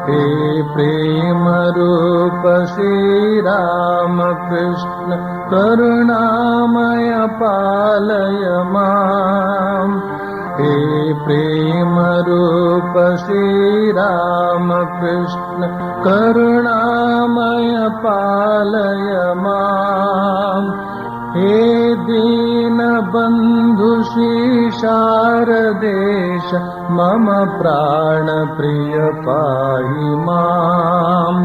हे प्रेम रूप श्री राम कृष्ण करुणामय पालय माम्। हे प्रेम रूप श्री राम कृष्ण करुणामय पालय माम्। हे दीन बंधु श्री शारदेश मम प्राण प्रिय पाहि माम्।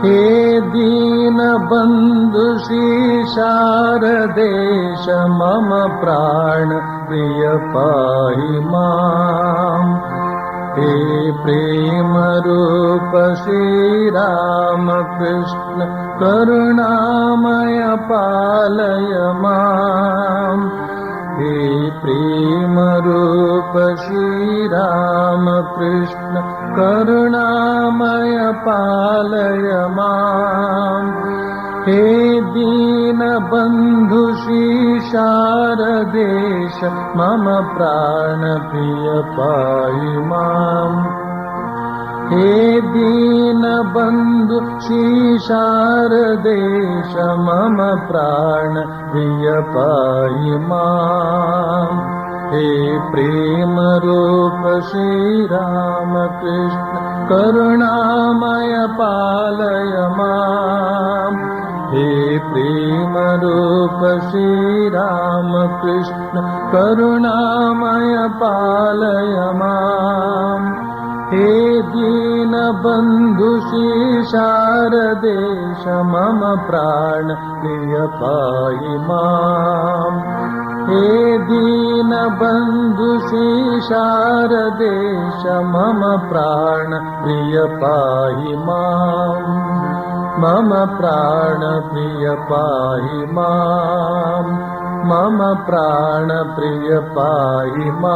हे दीन बंधु श्री शारदेश मम प्राण प्रिय पाहि माम्। हे प्रेम रूप श्री राम कृष्ण करुणामय पालय माम्। हे प्रेम रूप श्री राम कृष्ण करुणामय पालय माम्। हे दीन बंधु श्री शारदेश मम प्राण प्रिय पाहि माम्। हे दीन बंधु श्री शारदेश मम प्राण प्रिय पाहि माम्। हे प्रेम रूप श्री राम कृष्ण करुणामय पालय माम्। हे प्रेम रूप श्री राम कृष्ण करुणामय पालय माम्। हे दीन बंधु श्री शारदेश मम प्राण प्रिय पाहि माम्। हे दीन बंधु श्री शारदेश मम प्राण प्रिय पाहि माम्। मम प्राण प्रिय पाहि माम्। मम प्राण प्रिय पाहि माम्।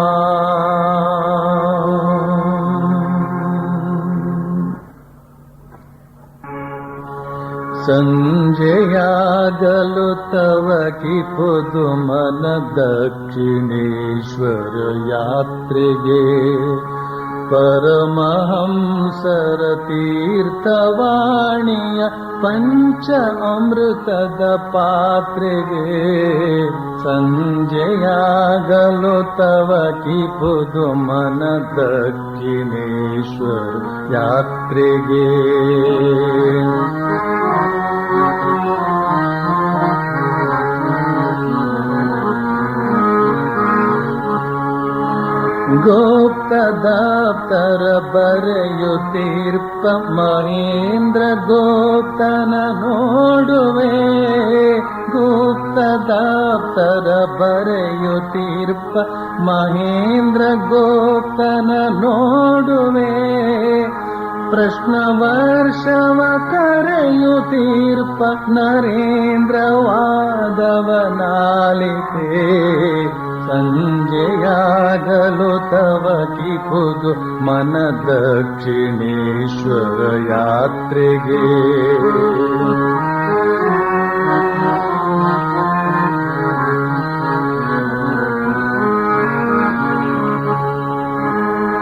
संजयागलो तव की पुदुमन दक्षिणेश्वर यात्रेगे परमहंसर तीर्थवाणीय पंच अमृतद पात्रेगे संजयागलो तव की पुदुमन दक्षिणेश्वर यात्रेगे गोप्त दप्तर बರೆಯುತ್ತೀರ್ಪ ಮಹೇಂದ್ರ ಗೋಪ್ತನ ನೋಡುವೆ ಗುಪ್ತ ದಪ್ತರ ಬರೆಯುತ್ತೀರ್ಪ ಮಹೇಂದ್ರ ಗೋಪ್ತನ ನೋಡುವೆ ಪ್ರಶ್ನ ವರ್ಷವ ಕರೆಯುತ್ತೀರ್ಪ ನರೇಂದ್ರ ವಾದವನಾಲಿತೆ ಸಂಜೆಯಾಗಲು ತವ ಕಿ ಪುದು ಮನ ದಕ್ಷಿಣೇಶ್ವರ ಯಾತ್ರೆಗೆ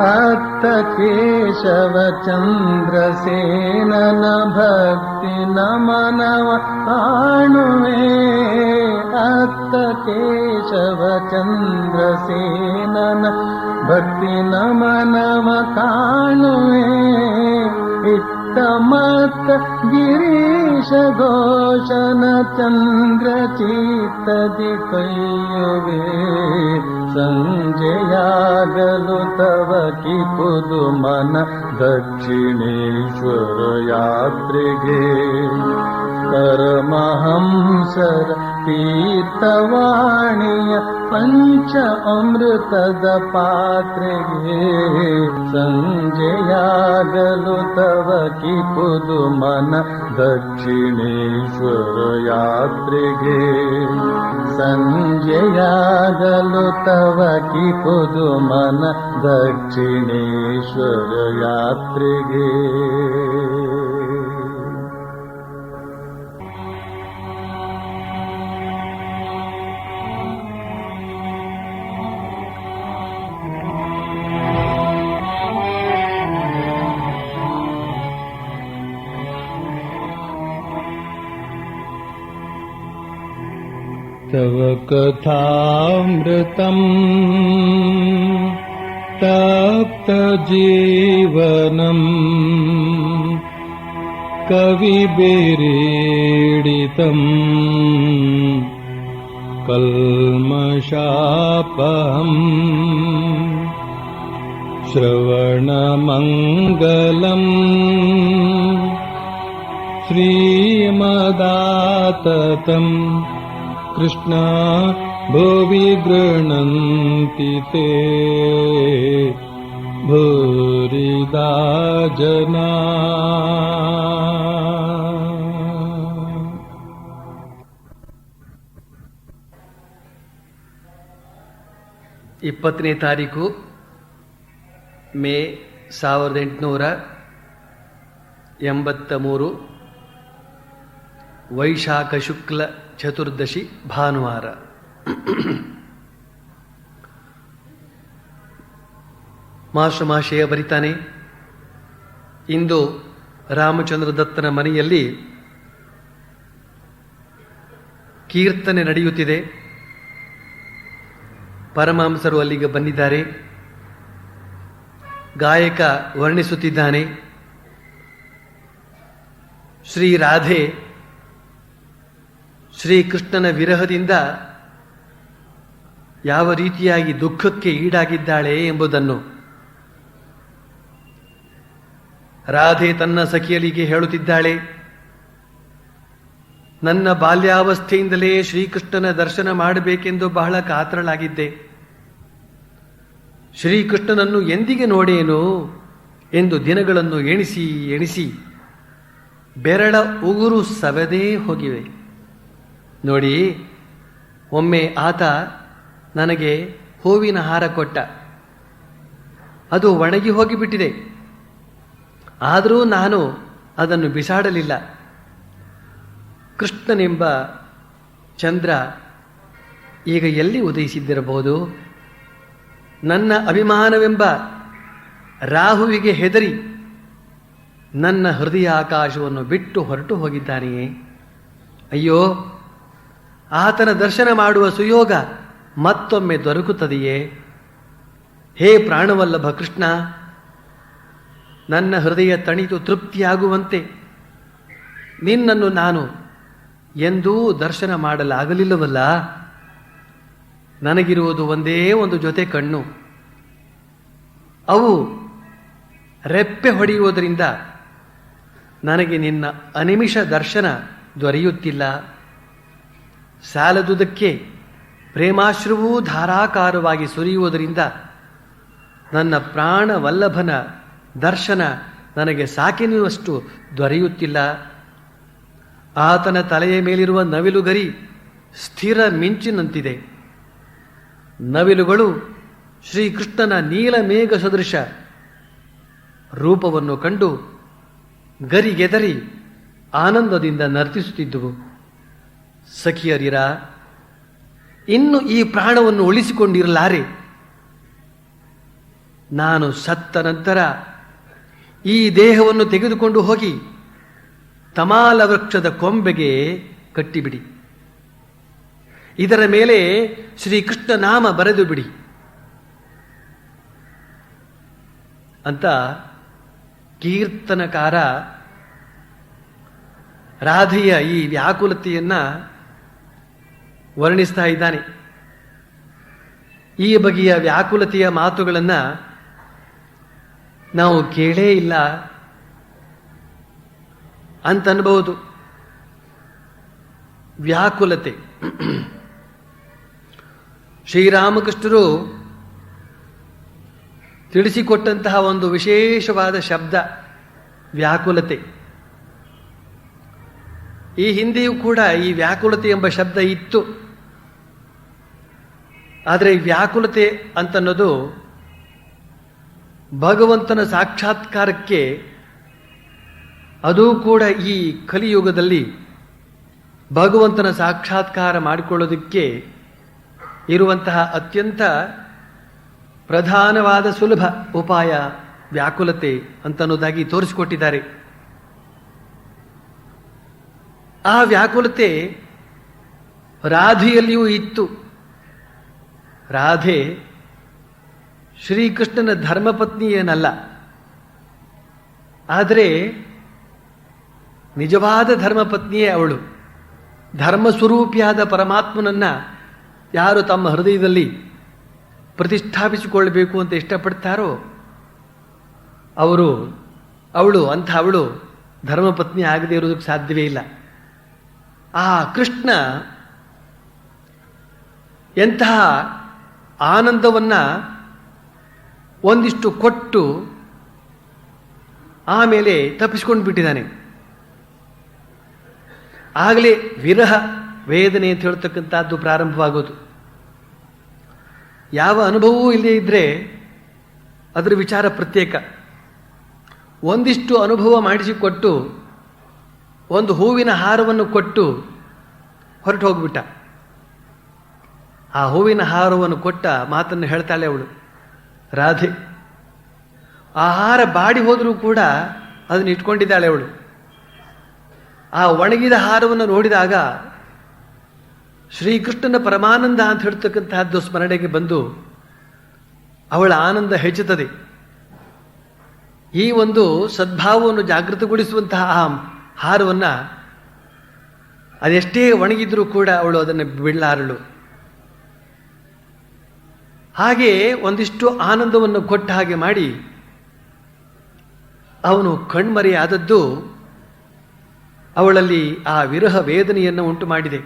ಅತ್ತ ಕೇಶವ ಚಂದ್ರಸೇನನ ಭಕ್ತಿ ನಮನವ ಕಾಣುವೆ ಅತ್ತ ಕೇಶವ ಚಂದ್ರಸೇನನ ಭಕ್ತಿ ನಮನವ ಕಾಣುವೆ ಇತ್ತ ಮತ್ತ ಗಿರೀಶ ಘೋಷನ ಚಂದ್ರ ಚಿತ್ತದಿ ಕೈಯುವೆ ಸಂಜೆಯಾಗಲು ತವ ಕಿ ಪುದು ಮನ ದಕ್ಷಿಣೇಶ್ವರ ಯಾತ್ರೆಗೆ ಪರಮಹಂಸರ ತೀರ್ಥವಾಣಿಯ ಪಂಚ ಅಮೃತದ ಪಾತ್ರೆಗೆ ಸಂಜೆಯಾಗಲು ತವ ಕಿ ಪುದು ಮನ ದಕ್ಷಿಣೇಶ್ವರ ಯಾತ್ರೆಗೆ ಸಂಜೆಯಾಗಲು ತವ ಕಿ ಪುದು ಮನ ದಕ್ಷಿಣೇಶ್ವರ ಯಾತ್ರೆಗೆ तव कथामृतम् तप्तजीवनम् कविभिरीडितम् कल्मषापहम् श्रवणमङ्गलम् श्रीमदाततम् कृष्ण भुवि गृह्णन्ति ते भूरिदा जना। ಇಪ್ಪತ್ತನೇ ತಾರೀಕು ಮೇ 1883 ವೈಶಾಖ ಶುಕ್ಲ ಚತುರ್ದಶಿ ಭಾನುವಾರ. ಮಾಶಯ ಬರಿತಾನೆ, ಇಂದು ರಾಮಚಂದ್ರ ದತ್ತನ ಮನೆಯಲ್ಲಿ ಕೀರ್ತನೆ ನಡೆಯುತ್ತಿದೆ. ಪರಮಹಂಸರು ಅಲ್ಲಿಗೆ ಬಂದಿದ್ದಾರೆ. ಗಾಯಕ ವರ್ಣಿಸುತ್ತಿದ್ದಾನೆ. ಶ್ರೀ ರಾಧೆ ಶ್ರೀಕೃಷ್ಣನ ವಿರಹದಿಂದ ಯಾವ ರೀತಿಯಾಗಿ ದುಃಖಕ್ಕೆ ಈಡಾಗಿದ್ದಾಳೆ ಎಂಬುದನ್ನು ರಾಧೆ ತನ್ನ ಸಖಿಯಲಿಗೆ ಹೇಳುತ್ತಿದ್ದಾಳೆ. ನನ್ನ ಬಾಲ್ಯಾವಸ್ಥೆಯಿಂದಲೇ ಶ್ರೀಕೃಷ್ಣನ ದರ್ಶನ ಮಾಡಬೇಕೆಂದು ಬಹಳ ಕಾತರಳಾಗಿದ್ದೆ. ಶ್ರೀಕೃಷ್ಣನನ್ನು ಎಂದಿಗೆ ನೋಡೇನು ಎಂದು ದಿನಗಳನ್ನು ಎಣಿಸಿ ಬೆರಳ ಉಗುರು ಸವೆದೇ ಹೋಗಿವೆ. ನೋಡಿ, ಒಮ್ಮೆ ಆತ ನನಗೆ ಹೂವಿನ ಹಾರ ಕೊಟ್ಟ. ಅದು ಒಣಗಿ ಹೋಗಿಬಿಟ್ಟಿದೆ. ಆದರೂ ನಾನು ಅದನ್ನು ಬಿಸಾಡಲಿಲ್ಲ. ಕೃಷ್ಣನೆಂಬ ಚಂದ್ರ ಈಗ ಎಲ್ಲಿ ಉದಯಿಸಿದ್ದಿರಬಹುದು? ನನ್ನ ಅಭಿಮಾನವೆಂಬ ರಾಹುವಿಗೆ ಹೆದರಿ ನನ್ನ ಹೃದಯ ಆಕಾಶವನ್ನು ಬಿಟ್ಟು ಹೊರಟು ಹೋಗಿದ್ದಾನೆಯೇ? ಅಯ್ಯೋ, ಆತನ ದರ್ಶನ ಮಾಡುವ ಸುಯೋಗ ಮತ್ತೊಮ್ಮೆ ದೊರಕುತ್ತದೆಯೇ? ಹೇ ಪ್ರಾಣವಲ್ಲಭ ಕೃಷ್ಣ, ನನ್ನ ಹೃದಯ ತಣಿತು ತೃಪ್ತಿಯಾಗುವಂತೆ ನಿನ್ನನ್ನು ನಾನು ಎಂದೂ ದರ್ಶನ ಮಾಡಲಾಗಲಿಲ್ಲವಲ್ಲ. ನನಗಿರುವುದು ಒಂದೇ ಒಂದು ಜೊತೆ ಕಣ್ಣು. ಅವು ರೆಪ್ಪೆ ಹೊಡೆಯುವುದರಿಂದ ನನಗೆ ನಿನ್ನ ಅನಿಮಿಷ ದರ್ಶನ ದೊರೆಯುತ್ತಿಲ್ಲ. ಸಾಲದುದಕ್ಕೆ ಪ್ರೇಮಾಶ್ರುವೂ ಧಾರಾಕಾರವಾಗಿ ಸುರಿಯುವುದರಿಂದ ನನ್ನ ಪ್ರಾಣವಲ್ಲಭನ ದರ್ಶನ ನನಗೆ ಸಾಕೆನ್ನುವಷ್ಟು ದೊರೆಯುತ್ತಿಲ್ಲ. ಆತನ ತಲೆಯ ಮೇಲಿರುವ ನವಿಲುಗರಿ ಸ್ಥಿರ ಮಿಂಚಿನಂತಿದೆ. ನವಿಲುಗಳು ಶ್ರೀಕೃಷ್ಣನ ನೀಲಮೇಘ ಸದೃಶ ರೂಪವನ್ನು ಕಂಡು ಗರಿಗೆದರಿ ಆನಂದದಿಂದ ನರ್ತಿಸುತ್ತಿದ್ದುವು. ಸಖಿಯರಿರ, ಇನ್ನು ಈ ಪ್ರಾಣವನ್ನು ಉಳಿಸಿಕೊಂಡಿರಲಾರೆ. ನಾನು ಸತ್ತ ನಂತರ ಈ ದೇಹವನ್ನು ತೆಗೆದುಕೊಂಡು ಹೋಗಿ ತಮಾಲ ವೃಕ್ಷದ ಕೊಂಬೆಗೆ ಕಟ್ಟಿಬಿಡಿ. ಇದರ ಮೇಲೆ ಶ್ರೀಕೃಷ್ಣ ನಾಮ ಬರೆದು ಬಿಡಿ ಅಂತ ಕೀರ್ತನಕಾರ ರಾಧೆಯ ಈ ವ್ಯಾಕುಲತೆಯನ್ನ ವರ್ಣಿಸ್ತಾ ಇದ್ದಾನೆ. ಈ ಬಗೆಯ ವ್ಯಾಕುಲತೆಯ ಮಾತುಗಳನ್ನು ನಾವು ಕೇಳೇ ಇಲ್ಲ ಅಂತನ್ಬಹುದು. ವ್ಯಾಕುಲತೆ, ಶ್ರೀರಾಮಕೃಷ್ಣರು ತಿಳಿಸಿಕೊಟ್ಟಂತಹ ಒಂದು ವಿಶೇಷವಾದ ಶಬ್ದ ವ್ಯಾಕುಲತೆ. ಈ ಹಿಂದೆಯೂ ಕೂಡ ಈ ವ್ಯಾಕುಲತೆ ಎಂಬ ಶಬ್ದ ಇತ್ತು. ಆದರೆ ವ್ಯಾಕುಲತೆ ಅಂತನ್ನೋದು ಭಗವಂತನ ಸಾಕ್ಷಾತ್ಕಾರಕ್ಕೆ, ಅದೂ ಕೂಡ ಈ ಕಲಿಯುಗದಲ್ಲಿ ಭಗವಂತನ ಸಾಕ್ಷಾತ್ಕಾರ ಮಾಡಿಕೊಳ್ಳೋದಕ್ಕೆ ಇರುವಂತಹ ಅತ್ಯಂತ ಪ್ರಧಾನವಾದ ಸುಲಭ ಉಪಾಯ ವ್ಯಾಕುಲತೆ ಅಂತನ್ನೋದಾಗಿ ತೋರಿಸಿಕೊಟ್ಟಿದ್ದಾರೆ. ಆ ವ್ಯಾಕುಲತೆ ರಾಧೆಯಲ್ಲಿಯೂ ಇತ್ತು. ರಾಧೆ ಶ್ರೀಕೃಷ್ಣನ ಧರ್ಮಪತ್ನಿ ಏನಲ್ಲ, ಆದರೆ ನಿಜವಾದ ಧರ್ಮಪತ್ನಿಯೇ ಅವಳು. ಧರ್ಮಸ್ವರೂಪಿಯಾದ ಪರಮಾತ್ಮನನ್ನ ಯಾರು ತಮ್ಮ ಹೃದಯದಲ್ಲಿ ಪ್ರತಿಷ್ಠಾಪಿಸಿಕೊಳ್ಳಬೇಕು ಅಂತ ಇಷ್ಟಪಡ್ತಾರೋ ಅವಳು ಧರ್ಮಪತ್ನಿ ಆಗದೇ ಇರೋದಕ್ಕೆ ಸಾಧ್ಯವೇ ಇಲ್ಲ. ಆ ಕೃಷ್ಣ ಎಂತಹ ಆನಂದವನ್ನ ಒಂದಿಷ್ಟು ಕೊಟ್ಟು ಆಮೇಲೆ ತಪ್ಪಿಸ್ಕೊಂಡು ಬಿಟ್ಟಿದ್ದಾನೆ. ಆಗಲೇ ವಿರಹ ವೇದನೆ ಅಂತ ಹೇಳ್ತಕ್ಕಂಥದ್ದು ಪ್ರಾರಂಭವಾಗೋದು. ಯಾವ ಅನುಭವವೂ ಇಲ್ಲದೇ ಇದ್ದರೆ ಅದರ ವಿಚಾರ ಪ್ರತ್ಯೇಕ. ಒಂದಿಷ್ಟು ಅನುಭವ ಮಾಡಿಸಿಕೊಟ್ಟು ಒಂದು ಹೂವಿನ ಹಾರವನ್ನು ಕೊಟ್ಟು ಹೊರಟು ಹೋಗ್ಬಿಟ್ಟ. ಆ ಹೂವಿನ ಹಾರವನ್ನು ಕೊಟ್ಟ ಮಾತನ್ನು ಹೇಳ್ತಾಳೆ ಅವಳು, ರಾಧೆ. ಆ ಹಾರ ಬಾಡಿ ಹೋದರೂ ಕೂಡ ಅದನ್ನು ಇಟ್ಕೊಂಡಿದ್ದಾಳೆ ಅವಳು. ಆ ಒಣಗಿದ ಹಾರವನ್ನು ನೋಡಿದಾಗ ಶ್ರೀಕೃಷ್ಣನ ಪರಮಾನಂದ ಅಂತ ಹೇಳ್ತಕ್ಕಂತಹದ್ದು ಸ್ಮರಣೆಗೆ ಬಂದು ಅವಳ ಆನಂದ ಹೆಚ್ಚುತ್ತದೆ. ಈ ಒಂದು ಸದ್ಭಾವವನ್ನು ಜಾಗೃತಗೊಳಿಸುವಂತಹ ಆ ಹಾರವನ್ನು ಅದೆಷ್ಟೇ ಒಣಗಿದ್ರೂ ಕೂಡ ಅವಳು ಅದನ್ನು ಬಿಡಲಾರಳು. ಹಾಗೆ ಒಂದಿಷ್ಟು ಆನಂದವನ್ನು ಕೊಟ್ಟ ಹಾಗೆ ಮಾಡಿ ಅವನು ಕಣ್ಮರೆಯಾದದ್ದು ಅವಳಲ್ಲಿ ಆ ವಿರಹ ವೇದನೆಯನ್ನು ಉಂಟು ಮಾಡಿದೆ.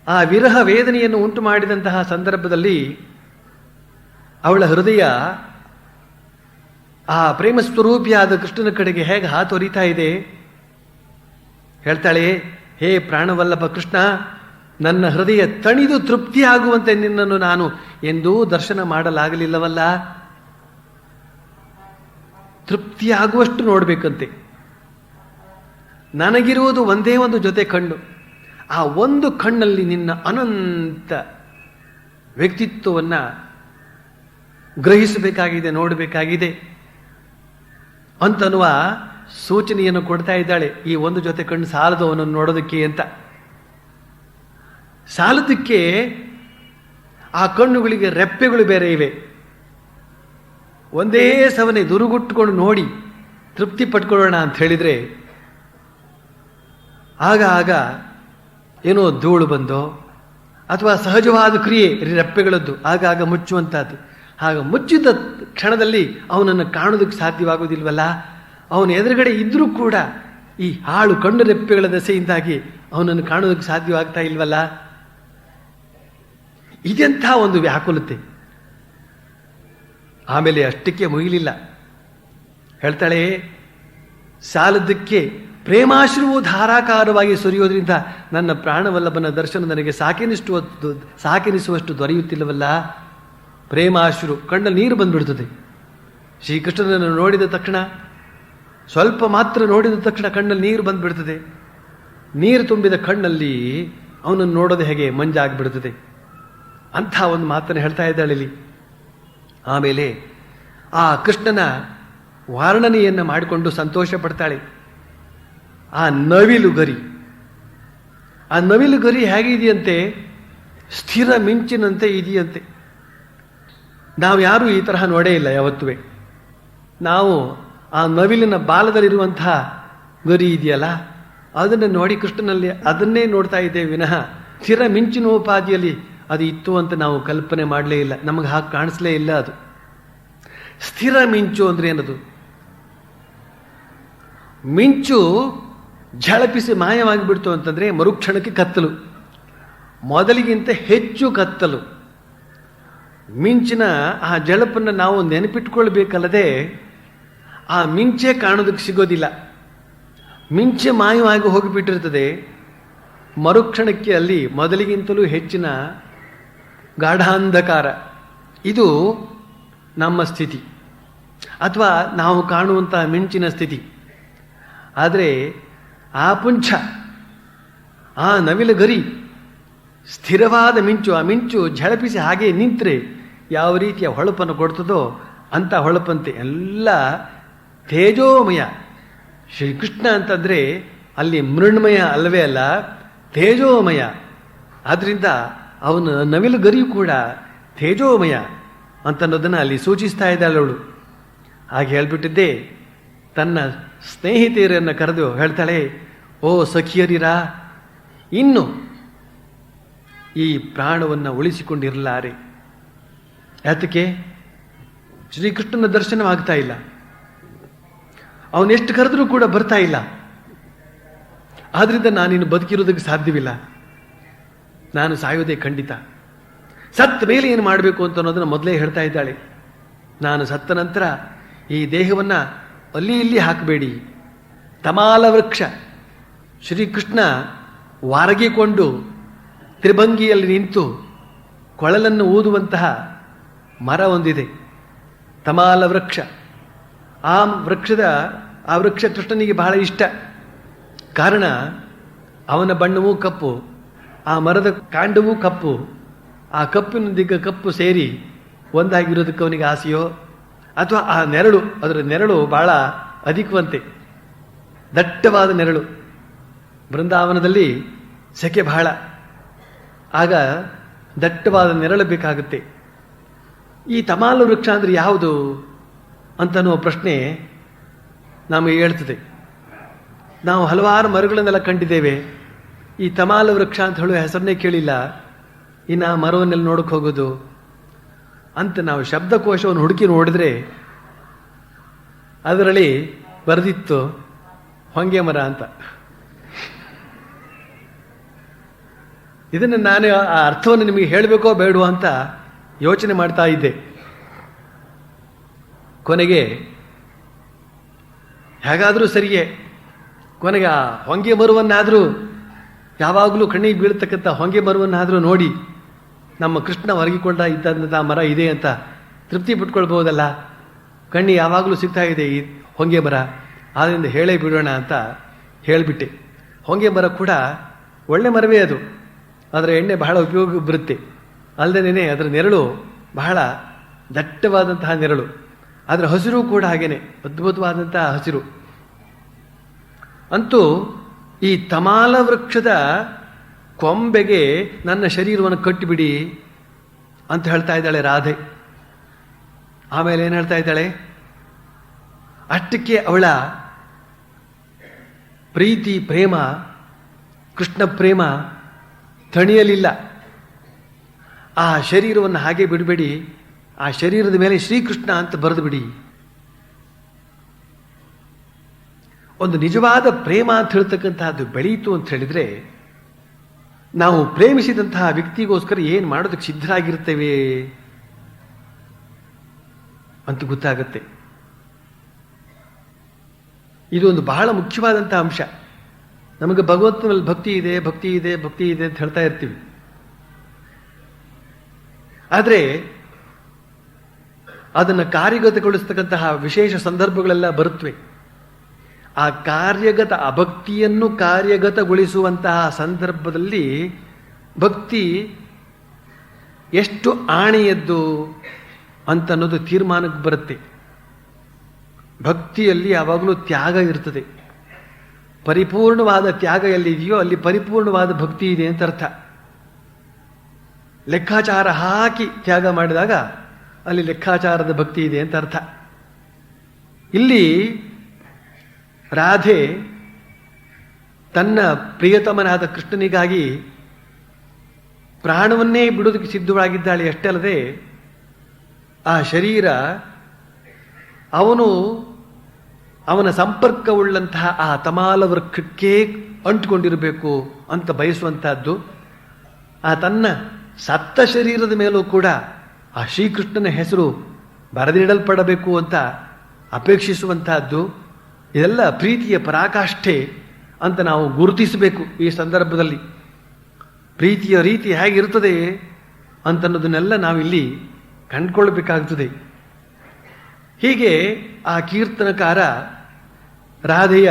ಆ ವಿರಹ ವೇದನೆಯನ್ನು ಉಂಟು ಮಾಡಿದಂತಹ ಸಂದರ್ಭದಲ್ಲಿ ಅವಳ ಹೃದಯ ಆ ಪ್ರೇಮ ಸ್ವರೂಪಿಯಾದ ಕೃಷ್ಣನ ಕಡೆಗೆ ಹೇಗೆ ಹಾತೊರಿತಾ ಇದೆ. ಹೇಳ್ತಾಳೆ, ಹೇ ಪ್ರಾಣವಲ್ಲಭ ಕೃಷ್ಣ, ನನ್ನ ಹೃದಯ ತಣಿದು ತೃಪ್ತಿಯಾಗುವಂತೆ ನಿನ್ನನ್ನು ನಾನು ಎಂದೂ ದರ್ಶನ ಮಾಡಲಾಗಲಿಲ್ಲವಲ್ಲ. ತೃಪ್ತಿಯಾಗುವಷ್ಟು ನೋಡಬೇಕಂತೆ. ನನಗಿರುವುದು ಒಂದೇ ಒಂದು ಜೊತೆ ಕಣ್ಣು. ಆ ಒಂದು ಕಣ್ಣಲ್ಲಿ ನಿನ್ನ ಅನಂತ ವ್ಯಕ್ತಿತ್ವವನ್ನು ಗ್ರಹಿಸಬೇಕಾಗಿದೆ, ನೋಡಬೇಕಾಗಿದೆ ಅಂತನ್ನುವ ಸೂಚನೆಯನ್ನು ಕೊಡ್ತಾ ಇದ್ದಾಳೆ. ಈ ಒಂದು ಜೊತೆ ಕಣ್ಣು ಸಾಲದು ಅವನನ್ನು ನೋಡೋದಕ್ಕೆ ಅಂತ. ಸಾಲದಕ್ಕೆ ಆ ಕಣ್ಣುಗಳಿಗೆ ರೆಪ್ಪೆಗಳು ಬೇರೆ ಇವೆ. ಒಂದೇ ಸವನೆ ದುರುಗುಟ್ಟುಕೊಂಡು ನೋಡಿ ತೃಪ್ತಿ ಪಟ್ಕೊಳ್ಳೋಣ ಅಂತ ಹೇಳಿದರೆ ಆಗ ಏನೋ ಧೂಳು ಬಂದೋ ಅಥವಾ ಸಹಜವಾದ ಕ್ರಿಯೆ ರೆಪ್ಪೆಗಳದ್ದು ಆಗಾಗ ಮುಚ್ಚುವಂಥದ್ದು. ಹಾಗೆ ಮುಚ್ಚಿದ ಕ್ಷಣದಲ್ಲಿ ಅವನನ್ನು ಕಾಣೋದಕ್ಕೆ ಸಾಧ್ಯವಾಗುವುದಿಲ್ವಲ್ಲ. ಅವನ ಎದುರುಗಡೆ ಇದ್ರೂ ಕೂಡ ಈ ಹಾಳು ಕಣ್ಣು ರೆಪ್ಪೆಗಳ ದೆಸೆಯಿಂದಾಗಿ ಅವನನ್ನು ಕಾಣೋದಕ್ಕೆ ಸಾಧ್ಯವಾಗ್ತಾ ಇಲ್ವಲ್ಲ. ಇದೆಂಥ ಒಂದು ವ್ಯಾಕುಲತೆ. ಆಮೇಲೆ ಅಷ್ಟಕ್ಕೆ ಮುಗಿಲಿಲ್ಲ. ಹೇಳ್ತಾಳೆ, ಸಾಲದಕ್ಕೆ ಪ್ರೇಮಾಶ್ರುವು ಧಾರಾಕಾರವಾಗಿ ಸುರಿಯೋದ್ರಿಂದ ನನ್ನ ಪ್ರಾಣವಲ್ಲಭನ ದರ್ಶನ ನನಗೆ ಸಾಕೆನಿಸುವಷ್ಟು ದೊರೆಯುತ್ತಿಲ್ಲವಲ್ಲ. ಪ್ರೇಮಾಶ್ರು, ಕಣ್ಣಲ್ಲಿ ನೀರು ಬಂದ್ಬಿಡ್ತದೆ. ಶ್ರೀಕೃಷ್ಣನನ್ನು ನೋಡಿದ ತಕ್ಷಣ, ಸ್ವಲ್ಪ ಮಾತ್ರ ನೋಡಿದ ತಕ್ಷಣ ಕಣ್ಣಲ್ಲಿ ನೀರು ಬಂದ್ಬಿಡ್ತದೆ. ನೀರು ತುಂಬಿದ ಕಣ್ಣಲ್ಲಿ ಅವನನ್ನು ನೋಡೋದು ಹೇಗೆ ಮಂಜಾಗ್ಬಿಡ್ತದೆ. ಅಂಥ ಒಂದು ಮಾತನ್ನು ಹೇಳ್ತಾ ಇದ್ದಾಳೆ ಇಲ್ಲಿ. ಆಮೇಲೆ ಆ ಕೃಷ್ಣನ ವರ್ಣನೆಯನ್ನು ಮಾಡಿಕೊಂಡು ಸಂತೋಷ ಪಡ್ತಾಳೆ. ಆ ನವಿಲು ಗರಿ ಹೇಗಿದೆಯಂತೆ, ಸ್ಥಿರ ಮಿಂಚಿನಂತೆ ಇದೆಯಂತೆ. ನಾವು ಯಾರೂ ಈ ತರಹ ನೋಡೇ ಇಲ್ಲ ಯಾವತ್ತೂ. ನಾವು ಆ ನವಿಲಿನ ಬಾಲದಲ್ಲಿರುವಂತಹ ಗರಿ ಇದೆಯಲ್ಲ, ಅದನ್ನು ನೋಡಿ ಕೃಷ್ಣನಲ್ಲಿ ಅದನ್ನೇ ನೋಡ್ತಾ ಇದ್ದೇವೆ ವಿನಃ ಸ್ಥಿರ ಮಿಂಚಿನೋಪಾದಿಯಲ್ಲಿ ಅದು ಇತ್ತು ಅಂತ ನಾವು ಕಲ್ಪನೆ ಮಾಡಲೇ ಇಲ್ಲ. ನಮಗೆ ಹಾಗೆ ಕಾಣಿಸ್ಲೇ ಇಲ್ಲ. ಅದು ಸ್ಥಿರ ಮಿಂಚು ಅಂದ್ರೆ ಏನದು? ಮಿಂಚು ಝಳಪಿಸಿ ಮಾಯವಾಗಿಬಿಡ್ತು ಅಂತಂದ್ರೆ ಮರುಕ್ಷಣಕ್ಕೆ ಕತ್ತಲು, ಮೊದಲಿಗಿಂತ ಹೆಚ್ಚು ಕತ್ತಲು. ಮಿಂಚಿನ ಆ ಝಳಪನ್ನು ನಾವು ನೆನಪಿಟ್ಕೊಳ್ಬೇಕಲ್ಲದೆ ಆ ಮಿಂಚೆ ಕಾಣೋದಕ್ಕೆ ಸಿಗೋದಿಲ್ಲ. ಮಿಂಚೆ ಮಾಯವಾಗಿ ಹೋಗಿಬಿಟ್ಟಿರ್ತದೆ. ಮರುಕ್ಷಣಕ್ಕೆ ಅಲ್ಲಿ ಮೊದಲಿಗಿಂತಲೂ ಹೆಚ್ಚಿನ ಗಾಢಾಂಧಕಾರ. ಇದು ನಮ್ಮ ಸ್ಥಿತಿ ಅಥವಾ ನಾವು ಕಾಣುವಂತಹ ಮಿಂಚಿನ ಸ್ಥಿತಿ. ಆದರೆ ಆ ಪುಂಛ, ಆ ನವಿಲ ಗರಿ ಸ್ಥಿರವಾದ ಮಿಂಚು, ಆ ಮಿಂಚು ಝಳಪಿಸಿ ಹಾಗೆ ನಿಂತರೆ ಯಾವ ರೀತಿಯ ಹೊಳಪನ್ನು ಕೊಡ್ತದೋ ಅಂಥ ಹೊಳಪಂತೆ ಎಲ್ಲ ತೇಜೋಮಯ. ಶ್ರೀಕೃಷ್ಣ ಅಂತಂದರೆ ಅಲ್ಲಿ ಮೃಣ್ಮಯ ಅಲ್ಲವೇ ಅಲ್ಲ, ತೇಜೋಮಯ, ಆದ್ರಿಂದ ಅವನ ನವಿಲು ಗರಿಯು ಕೂಡ ತೇಜೋಮಯ ಅಂತನ್ನೋದನ್ನು ಅಲ್ಲಿ ಸೂಚಿಸ್ತಾ ಇದ್ದಾಳೆ ಅವಳು. ಹಾಗೆ ಹೇಳ್ಬಿಟ್ಟಿದ್ದೆ ತನ್ನ ಸ್ನೇಹಿತೆಯರನ್ನು ಕರೆದು ಹೇಳ್ತಾಳೆ, ಓ ಸಖಿಯರಿರಾ, ಇನ್ನು ಈ ಪ್ರಾಣವನ್ನು ಉಳಿಸಿಕೊಂಡಿರಲಾರೆ. ಯಾತಕ್ಕೆ? ಶ್ರೀಕೃಷ್ಣನ ದರ್ಶನವಾಗ್ತಾ ಇಲ್ಲ, ಅವನೆಷ್ಟು ಕರೆದ್ರೂ ಕೂಡ ಬರ್ತಾ ಇಲ್ಲ. ಆದ್ರಿಂದ ನಾನಿನ್ನು ಬದುಕಿರೋದಕ್ಕೆ ಸಾಧ್ಯವಿಲ್ಲ, ನಾನು ಸಾಯೋದೇ ಖಂಡಿತ. ಸತ್ತ ಮೇಲೆ ಏನು ಮಾಡಬೇಕು ಅಂತ ಅನ್ನೋದನ್ನು ಮೊದಲೇ ಹೇಳ್ತಾ ಇದ್ದಾಳೆ. ನಾನು ಸತ್ತ ನಂತರ ಈ ದೇಹವನ್ನು ಅಲ್ಲಿ ಇಲ್ಲಿ ಹಾಕಬೇಡಿ. ತಮಾಲ ವೃಕ್ಷ, ಶ್ರೀಕೃಷ್ಣ ವಾರಗಿಕೊಂಡು ತ್ರಿಭಂಗಿಯಲ್ಲಿ ನಿಂತು ಕೊಳಲನ್ನು ಊದುವಂತಹ ಮರ ಒಂದಿದೆ, ತಮಾಲ ವೃಕ್ಷ. ಆ ವೃಕ್ಷ ಕೃಷ್ಣನಿಗೆ ಬಹಳ ಇಷ್ಟ. ಕಾರಣ ಅವನ ಬಣ್ಣವೂ ಕಪ್ಪು, ಆ ಮರದ ಕಾಂಡವೂ ಕಪ್ಪು, ಆ ಕಪ್ಪಿನೊಂದಿಗೆ ಕಪ್ಪು ಸೇರಿ ಒಂದಾಗಿರೋದಕ್ಕೆ ಅವನಿಗೆ ಆಸೆಯೋ ಅಥವಾ ಆ ನೆರಳು, ಅದರ ನೆರಳು ಬಹಳ ಅಧಿಕವಂತೆ, ದಟ್ಟವಾದ ನೆರಳು. ಬೃಂದಾವನದಲ್ಲಿ ಸೆಕೆ ಬಹಳ, ಆಗ ದಟ್ಟವಾದ ನೆರಳು ಬೇಕಾಗುತ್ತೆ. ಈ ತಮಾಲ ವೃಕ್ಷ ಅಂದರೆ ಯಾವುದು ಅಂತನ್ನುವ ಪ್ರಶ್ನೆ ನಮಗೆ ಹೇಳ್ತದೆ. ನಾವು ಹಲವಾರು ಮರಗಳನ್ನೆಲ್ಲ ಕಂಡಿದ್ದೇವೆ, ಈ ತಮಾಲ ವೃಕ್ಷ ಅಂತ ಹೇಳುವ ಹೆಸರನ್ನೇ ಕೇಳಿಲ್ಲ. ಇನ್ನು ಆ ಮರವನ್ನೆಲ್ಲ ನೋಡಕ್ಕೆ ಹೋಗೋದು ಅಂತ ನಾವು ಶಬ್ದಕೋಶವನ್ನು ಹುಡುಕಿ ನೋಡಿದ್ರೆ ಅದರಲ್ಲಿ ಬರೆದಿತ್ತು ಹೊಂಗೆ ಮರ ಅಂತ. ಇದನ್ನು ನಾನು ಆ ಅರ್ಥವನ್ನು ನಿಮಗೆ ಹೇಳಬೇಕೋ ಬೇಡವೋ ಅಂತ ಯೋಚನೆ ಮಾಡ್ತಾ ಇದ್ದೆ. ಕೊನೆಗೆ ಹೇಗಾದರೂ ಸರಿಯೇ, ಕೊನೆಗೆ ಆ ಹೊಂಗೆ ಮರವನ್ನಾದರೂ, ಯಾವಾಗಲೂ ಕಣ್ಣಿಗೆ ಬೀಳ್ತಕ್ಕಂಥ ಹೊಂಗೆ ಮರವನ್ನಾದರೂ ನೋಡಿ ನಮ್ಮ ಕೃಷ್ಣ ಹೊರಗಿಕೊಂಡ ಇದ್ದಂಥ ಮರ ಇದೆ ಅಂತ ತೃಪ್ತಿ ಪಟ್ಕೊಳ್ಬಹುದಲ್ಲ. ಕಣ್ಣಿ ಯಾವಾಗಲೂ ಸಿಗ್ತಾ ಇದೆ ಈ ಹೊಂಗೆ ಮರ, ಆದ್ದರಿಂದ ಹೇಳೇ ಬಿಡೋಣ ಅಂತ ಹೇಳಿಬಿಟ್ಟೆ. ಹೊಂಗೆ ಮರ ಕೂಡ ಒಳ್ಳೆ ಮರವೇ, ಅದು ಅದರ ಎಣ್ಣೆ ಬಹಳ ಉಪಯೋಗ ಬರುತ್ತೆ. ಅಲ್ಲದೇನೆ ಅದರ ನೆರಳು ಬಹಳ ದಟ್ಟವಾದಂತಹ ನೆರಳು, ಅದರ ಹಸಿರು ಕೂಡ ಹಾಗೇನೆ ಅದ್ಭುತವಾದಂತಹ ಹಸಿರು. ಅಂತೂ ಈ ತಮಾಲ ವೃಕ್ಷದ ಕೊಂಬೆಗೆ ನನ್ನ ಶರೀರವನ್ನು ಕಟ್ಟಿಬಿಡಿ ಅಂತ ಹೇಳ್ತಾ ಇದ್ದಾಳೆ ರಾಧೆ. ಆಮೇಲೆ ಏನು ಹೇಳ್ತಾ ಇದ್ದಾಳೆ? ಅಷ್ಟಕ್ಕೆ ಅವಳ ಪ್ರೀತಿ, ಪ್ರೇಮ, ಕೃಷ್ಣ ಪ್ರೇಮ ತಣಿಯಲಿಲ್ಲ. ಆ ಶರೀರವನ್ನು ಹಾಗೆ ಬಿಡಬೇಡಿ, ಆ ಶರೀರದ ಮೇಲೆ ಶ್ರೀಕೃಷ್ಣ ಅಂತ ಬರೆದು ಬಿಡಿ. ಒಂದು ನಿಜವಾದ ಪ್ರೇಮ ಅಂತ ಹೇಳ್ತಕ್ಕಂತಹದ್ದು ಬೆಳೀತು ಅಂತ ಹೇಳಿದ್ರೆ, ನಾವು ಪ್ರೇಮಿಸಿದಂತಹ ವ್ಯಕ್ತಿಗೋಸ್ಕರ ಏನು ಮಾಡೋದಕ್ಕೆ ಸಿದ್ಧರಾಗಿರ್ತೇವೆ ಅಂತ ಗೊತ್ತಾಗತ್ತೆ. ಇದು ಒಂದು ಬಹಳ ಮುಖ್ಯವಾದಂತಹ ಅಂಶ. ನಮಗೆ ಭಗವಂತನಲ್ಲಿ ಭಕ್ತಿ ಇದೆ, ಭಕ್ತಿ ಇದೆ, ಭಕ್ತಿ ಇದೆ ಅಂತ ಹೇಳ್ತಾ ಇರ್ತೀವಿ. ಆದರೆ ಅದನ್ನು ಕಾರ್ಯಗತಗೊಳಿಸ್ತಕ್ಕಂತಹ ವಿಶೇಷ ಸಂದರ್ಭಗಳೆಲ್ಲ ಬರುತ್ತವೆ. ಆ ಅಭಕ್ತಿಯನ್ನು ಕಾರ್ಯಗತಗೊಳಿಸುವಂತಹ ಸಂದರ್ಭದಲ್ಲಿ ಭಕ್ತಿ ಎಷ್ಟು ಆಣೆಯದ್ದು ಅಂತನ್ನೋದು ತೀರ್ಮಾನಕ್ಕೆ ಬರುತ್ತೆ. ಭಕ್ತಿಯಲ್ಲಿ ಯಾವಾಗಲೂ ತ್ಯಾಗ ಇರ್ತದೆ. ಪರಿಪೂರ್ಣವಾದ ತ್ಯಾಗ ಎಲ್ಲಿದೆಯೋ ಅಲ್ಲಿ ಪರಿಪೂರ್ಣವಾದ ಭಕ್ತಿ ಇದೆ ಅಂತ ಅರ್ಥ. ಲೆಕ್ಕಾಚಾರ ಹಾಕಿ ತ್ಯಾಗ ಮಾಡಿದಾಗ ಅಲ್ಲಿ ಲೆಕ್ಕಾಚಾರದ ಭಕ್ತಿ ಇದೆ ಅಂತ ಅರ್ಥ. ಇಲ್ಲಿ ರಾಧೆ ತನ್ನ ಪ್ರಿಯತಮನಾದ ಕೃಷ್ಣನಿಗಾಗಿ ಪ್ರಾಣವನ್ನೇ ಬಿಡೋದಕ್ಕೆ ಸಿದ್ಧವಾಗಿದ್ದಾಳೆ. ಅಷ್ಟೇ ಅಲ್ಲದೆ ಆ ಶರೀರ ಅವನ ಸಂಪರ್ಕವುಳ್ಳಂತಹ ಆ ತಮಾಲ ವೃಕ್ಷಕ್ಕೆ ಅಂಟುಕೊಂಡಿರಬೇಕು ಅಂತ ಬಯಸುವಂತಹದ್ದು. ಆ ತನ್ನ ಸತ್ತ ಶರೀರದ ಮೇಲೂ ಕೂಡ ಆ ಶ್ರೀಕೃಷ್ಣನ ಹೆಸರು ಬರೆದಿಡಲ್ಪಡಬೇಕು ಅಂತ ಅಪೇಕ್ಷಿಸುವಂತಹದ್ದು. ಇದೆಲ್ಲ ಪ್ರೀತಿಯ ಪರಾಕಾಷ್ಠೆ ಅಂತ ನಾವು ಗುರುತಿಸಬೇಕು. ಈ ಸಂದರ್ಭದಲ್ಲಿ ಪ್ರೀತಿಯ ರೀತಿ ಹೇಗಿರ್ತದೆ ಅಂತನ್ನೋದನ್ನೆಲ್ಲ ನಾವಿಲ್ಲಿ ಕಂಡುಕೊಳ್ಬೇಕಾಗ್ತದೆ. ಹೀಗೆ ಆ ಕೀರ್ತನಕಾರ ರಾಧೆಯ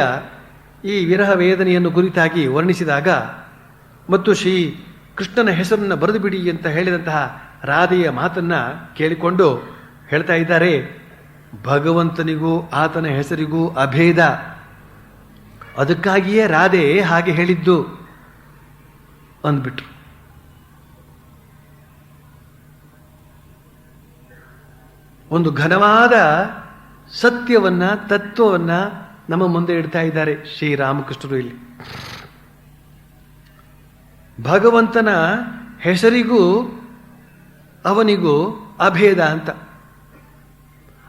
ಈ ವಿರಹ ವೇದನೆಯನ್ನು ಕುರಿತಾಗಿ ವರ್ಣಿಸಿದಾಗ ಮತ್ತು ಶ್ರೀ ಕೃಷ್ಣನ ಹೆಸರನ್ನು ಬರೆದು ಬಿಡಿ ಅಂತ ಹೇಳಿದಂತಹ ರಾಧೆಯ ಮಾತನ್ನ ಕೇಳಿಕೊಂಡು ಹೇಳ್ತಾ ಇದ್ದಾರೆ, ಭಗವಂತನಿಗೂ ಆತನ ಹೆಸರಿಗೂ ಅಭೇದ, ಅದಕ್ಕಾಗಿಯೇ ರಾಧೆ ಹಾಗೆ ಹೇಳಿದ್ದು ಅಂದ್ಬಿಟ್ರು. ಒಂದು ಘನವಾದ ಸತ್ಯವನ್ನ, ತತ್ವವನ್ನ ನಮ್ಮ ಮುಂದೆ ಇಡ್ತಾ ಇದ್ದಾರೆ ಶ್ರೀರಾಮಕೃಷ್ಣರು. ಇಲ್ಲಿ ಭಗವಂತನ ಹೆಸರಿಗೂ ಅವನಿಗೂ ಅಭೇದ ಅಂತ.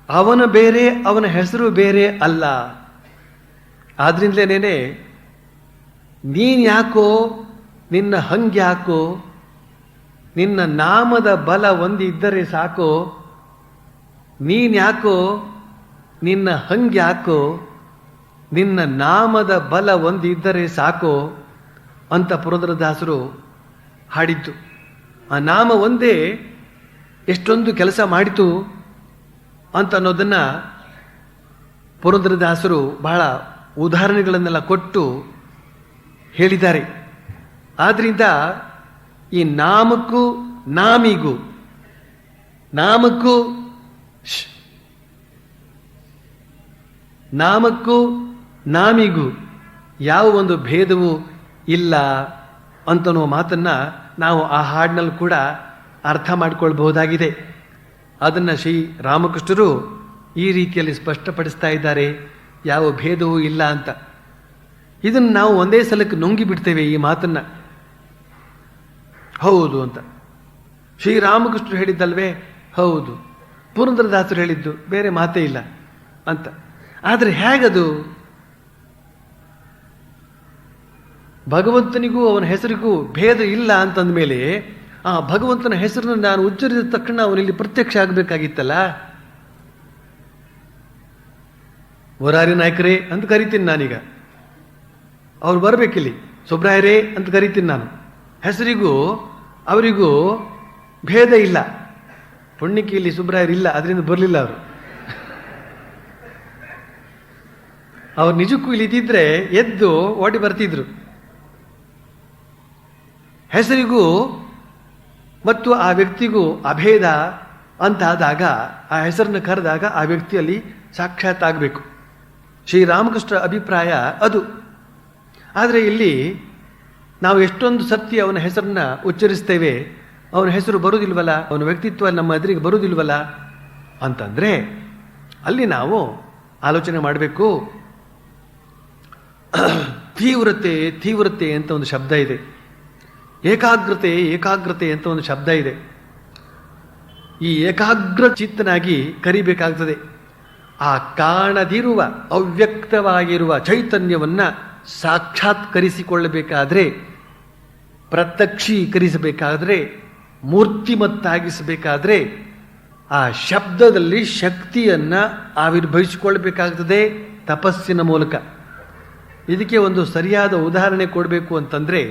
ಅವನ ಬೇರೆ, ಅವನ ಹೆಸರು ಬೇರೆ ಅಲ್ಲ. ಆದ್ರಿಂದಲೇನೆ ನೀನ್ ಯಾಕೋ, ನಿನ್ನ ಹಂಗ್ಯಾಕೋ, ನಿನ್ನ ನಾಮದ ಬಲ ಒಂದಿದ್ದರೆ ಸಾಕೋ, ನೀನ್ಯಾಕೋ, ನಿನ್ನ ಹಂಗ್ಯಾಕೋ, ನಿನ್ನ ನಾಮದ ಬಲ ಒಂದಿದ್ದರೆ ಸಾಕೋ ಅಂತ ಪುರಂದರದಾಸರು ಹಾಡಿದ್ದು. ಆ ನಾಮ ಒಂದೇ ಎಷ್ಟೊಂದು ಕೆಲಸ ಮಾಡಿತು ಅಂತ ಅನ್ನೋದನ್ನ ಪುರಂದರದಾಸರು ಬಹಳ ಉದಾಹರಣೆಗಳನ್ನೆಲ್ಲ ಕೊಟ್ಟು ಹೇಳಿದ್ದಾರೆ. ಆದ್ರಿಂದ ಈ ನಾಮಕ್ಕೂ ನಾಮಿಗೂ, ನಾಮಕ್ಕೂ ನಾಮಿಗೂ ಯಾವ ಒಂದು ಭೇದವೂ ಇಲ್ಲ ಅಂತನೋ ಮಾತನ್ನ ನಾವು ಆ ಹಾಡಿನಲ್ಲಿ ಕೂಡ ಅರ್ಥ ಮಾಡಿಕೊಳ್ಬಹುದಾಗಿದೆ. ಅದನ್ನು ಶ್ರೀ ರಾಮಕೃಷ್ಣರು ಈ ರೀತಿಯಲ್ಲಿ ಸ್ಪಷ್ಟಪಡಿಸ್ತಾ ಇದ್ದಾರೆ, ಯಾವ ಭೇದವೂ ಇಲ್ಲ ಅಂತ. ಇದನ್ನು ನಾವು ಒಂದೇ ಸಲಕ್ಕೆ ನುಂಗಿ ಬಿಡ್ತೇವೆ ಈ ಮಾತನ್ನ. ಹೌದು ಅಂತ ಶ್ರೀರಾಮಕೃಷ್ಣರು ಹೇಳಿದ್ದಲ್ವೇ, ಹೌದು. ಪುರಂದರದಾಸರು ಹೇಳಿದ್ದು ಬೇರೆ ಮಾತೇ ಇಲ್ಲ ಅಂತ. ಆದರೆ ಹೇಗದು? ಭಗವಂತನಿಗೂ ಅವನ ಹೆಸರಿಗೂ ಭೇದ ಇಲ್ಲ ಅಂತಂದ್ಮೇಲೆ ಆ ಭಗವಂತನ ಹೆಸರನ್ನು ನಾನು ಉಚ್ಚರಿಸಿದ ತಕ್ಷಣ ಅವನಲ್ಲಿ ಪ್ರತ್ಯಕ್ಷ ಆಗಬೇಕಾಗಿತ್ತಲ್ಲ. ಮುರಾರಿ ನಾಯ್ಕರೇ ಅಂತ ಕರಿತೀನಿ ನಾನೀಗ, ಅವ್ರು ಬರಬೇಕಿಲ್ಲಿ. ಸುಬ್ರಾಯರೇ ಅಂತ ಕರಿತೀನಿ ನಾನು. ಹೆಸರಿಗೂ ಅವರಿಗೂ ಭೇದ ಇಲ್ಲ. ಪುಣ್ಯಕ್ಕೆ ಇಲ್ಲಿ ಸುಬ್ರಾಯರಿಲ್ಲ, ಅದರಿಂದ ಬರಲಿಲ್ಲ ಅವರು. ಅವ್ರು ನಿಜಕ್ಕೂ ಇಲ್ಲಿ ಇದ್ದಿದ್ರೆ ಎದ್ದು ಓಡಿ ಬರ್ತಿದ್ರು. ಹೆಸರಿಗೂ ಮತ್ತು ಆ ವ್ಯಕ್ತಿಗೂ ಅಭೇದ ಅಂತಾದಾಗ, ಆ ಹೆಸರನ್ನು ಕರೆದಾಗ ಆ ವ್ಯಕ್ತಿಯಲ್ಲಿ ಸಾಕ್ಷಾತ್ ಆಗಬೇಕು. ಶ್ರೀರಾಮಕೃಷ್ಣ ಅಭಿಪ್ರಾಯ ಅದು. ಆದರೆ ಇಲ್ಲಿ ನಾವು ಎಷ್ಟೊಂದು ಸರ್ತಿ ಅವನ ಹೆಸರನ್ನ ಉಚ್ಚರಿಸ್ತೇವೆ, ಅವನ ಹೆಸರು ಬರುವುದಿಲ್ವಲ್ಲ, ಅವನ ವ್ಯಕ್ತಿತ್ವ ನಮ್ಮ ಎದುರಿಗೆ ಬರುವುದಿಲ್ವಲ್ಲ ಅಂತಂದ್ರೆ ಅಲ್ಲಿ ನಾವು ಆಲೋಚನೆ ಮಾಡಬೇಕು. ತೀವ್ರತೆ ಅಂತ ಒಂದು ಶಬ್ದ ಇದೆ, ಏಕಾಗ್ರತೆ ಅಂತ ಒಂದು ಶಬ್ದ ಇದೆ. ಈ ಏಕಾಗ್ರ ಚಿತ್ತನಾಗಿ ಕರಿಬೇಕಾಗ್ತದೆ. ಆ ಕಾಣದಿರುವ ಅವ್ಯಕ್ತವಾಗಿರುವ ಚೈತನ್ಯವನ್ನ ಸಾಕ್ಷಾತ್ಕರಿಸಿಕೊಳ್ಳಬೇಕಾದ್ರೆ, ಪ್ರತ್ಯಕ್ಷೀಕರಿಸಬೇಕಾದ್ರೆ, ಮೂರ್ತಿಮತ್ತಾಗಿಸಬೇಕಾದ್ರೆ ಆ ಶಬ್ದದಲ್ಲಿ ಶಕ್ತಿಯನ್ನ ಆವಿರ್ಭವಿಸಿಕೊಳ್ಳಬೇಕಾಗ್ತದೆ ತಪಸ್ಸಿನ ಮೂಲಕ. ಇದಕ್ಕೆ ಒಂದು ಸರಿಯಾದ ಉದಾಹರಣೆ ಕೊಡಬೇಕು ಅಂತಂದ್ರೆ,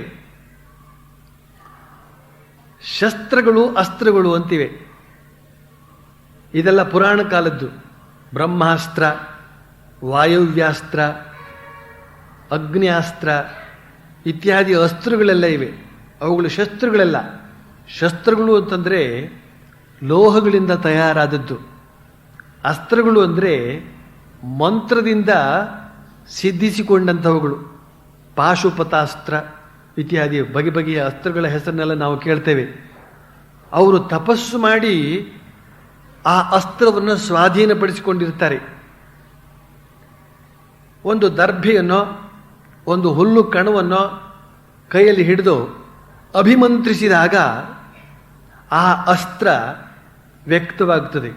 ಶಸ್ತ್ರಗಳು ಅಸ್ತ್ರಗಳು ಅಂತಿವೆ. ಇದೆಲ್ಲ ಪುರಾಣ ಕಾಲದ್ದು. ಬ್ರಹ್ಮಾಸ್ತ್ರ, ವಾಯವ್ಯಾಸ್ತ್ರ, ಅಗ್ನ್ಯಾಸ್ತ್ರ ಇತ್ಯಾದಿ ಅಸ್ತ್ರಗಳೆಲ್ಲ ಇವೆ. ಅವುಗಳು ಶಸ್ತ್ರಗಳೆಲ್ಲ. ಶಸ್ತ್ರಗಳು ಅಂತಂದ್ರೆ ಲೋಹಗಳಿಂದ ತಯಾರಾದದ್ದು. ಅಸ್ತ್ರಗಳು ಅಂದರೆ ಮಂತ್ರದಿಂದ ಸಿದ್ಧಿಸಿಕೊಂಡಂಥವುಗಳು. ಪಾಶುಪತಾಸ್ತ್ರ ಇತ್ಯಾದಿ ಬಗೆ ಬಗೆಯ ಅಸ್ತ್ರಗಳ ಹೆಸರನ್ನೆಲ್ಲ ನಾವು ಕೇಳ್ತೇವೆ. ಅವರು ತಪಸ್ಸು ಮಾಡಿ ಆ ಅಸ್ತ್ರವನ್ನು ಸ್ವಾಧೀನಪಡಿಸಿಕೊಂಡಿರ್ತಾರೆ. ಒಂದು ದರ್ಭೆಯನ್ನೋ ಒಂದು ಹುಲ್ಲು ಕಣವನ್ನೋ ಕೈಯಲ್ಲಿ ಹಿಡಿದು ಅಭಿಮಂತ್ರಿಸಿದಾಗ ಆ ಅಸ್ತ್ರ ವ್ಯಕ್ತವಾಗುತ್ತದೆ.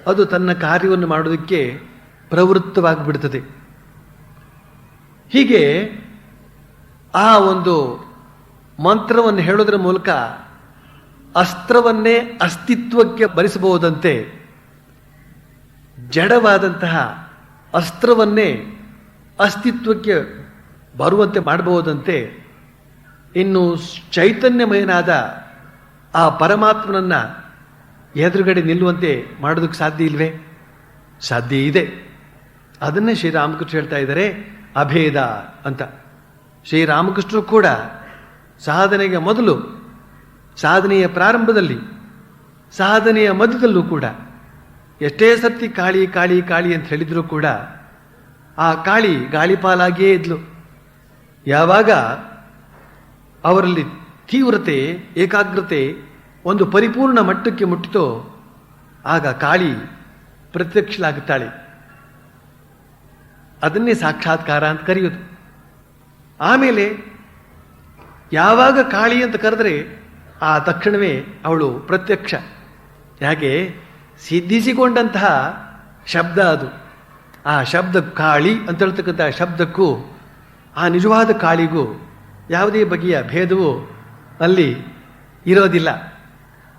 ಅದು ತನ್ನ ಕಾರ್ಯವನ್ನು ಮಾಡೋದಕ್ಕೆ ಪ್ರವೃತ್ತವಾಗಿಬಿಡ್ತದೆ. ಹೀಗೆ ಆ ಒಂದು ಮಂತ್ರವನ್ನು ಹೇಳೋದರ ಮೂಲಕ ಅಸ್ತ್ರವನ್ನೇ ಅಸ್ತಿತ್ವಕ್ಕೆ ಬರಿಸಬಹುದಂತೆ, ಜಡವಾದಂತಹ ಅಸ್ತ್ರವನ್ನೇ ಅಸ್ತಿತ್ವಕ್ಕೆ ಬರುವಂತೆ ಮಾಡಬಹುದಂತೆ, ಇನ್ನು ಚೈತನ್ಯಮಯನಾದ ಆ ಪರಮಾತ್ಮನನ್ನ ಎದುರುಗಡೆ ನಿಲ್ಲುವಂತೆ ಮಾಡೋದಕ್ಕೆ ಸಾಧ್ಯ ಇಲ್ವೇ? ಸಾಧ್ಯ ಇದೆ. ಅದನ್ನೇ ಶ್ರೀರಾಮಕೃಷ್ಣ ಹೇಳ್ತಾ ಇದ್ದಾರೆ ಅಭೇದ ಅಂತ. ಶ್ರೀರಾಮಕೃಷ್ಣರು ಕೂಡ ಸಾಧನೆಗೆ ಮೊದಲು, ಸಾಧನೆಯ ಪ್ರಾರಂಭದಲ್ಲಿ, ಸಾಧನೆಯ ಮಧ್ಯದಲ್ಲೂ ಕೂಡ ಎಷ್ಟೇ ಸರ್ತಿ ಕಾಳಿ ಕಾಳಿ ಕಾಳಿ ಅಂತ ಹೇಳಿದ್ರು ಕೂಡ ಆ ಕಾಳಿ ಗಾಳಿಪಾಲಾಗಿಯೇ ಇದ್ಲು. ಯಾವಾಗ ಅವರಲ್ಲಿ ತೀವ್ರತೆ, ಏಕಾಗ್ರತೆ ಒಂದು ಪರಿಪೂರ್ಣ ಮಟ್ಟಕ್ಕೆ ಮುಟ್ಟಿತೋ ಆಗ ಕಾಳಿ ಪ್ರತ್ಯಕ್ಷಳಾಗುತ್ತಾಳೆ. ಅದನ್ನೇ ಸಾಕ್ಷಾತ್ಕಾರ ಅಂತ ಕರೆಯೋದು. ಆಮೇಲೆ ಯಾವಾಗ ಕಾಳಿ ಅಂತ ಕರೆದ್ರೆ ಆ ತಕ್ಷಣವೇ ಅವಳು ಪ್ರತ್ಯಕ್ಷ. ಯಾಕೆ? ಸಿದ್ಧಿಸಿಕೊಂಡಂತಹ ಶಬ್ದ ಅದು. ಆ ಶಬ್ದ ಕಾಳಿ ಅಂತ ಹೇಳ್ತಕ್ಕಂಥ ಶಬ್ದಕ್ಕೂ ಆ ನಿಜವಾದ ಕಾಳಿಗೂ ಯಾವುದೇ ಬಗೆಯ ಭೇದವೂ ಅಲ್ಲಿ ಇರೋದಿಲ್ಲ.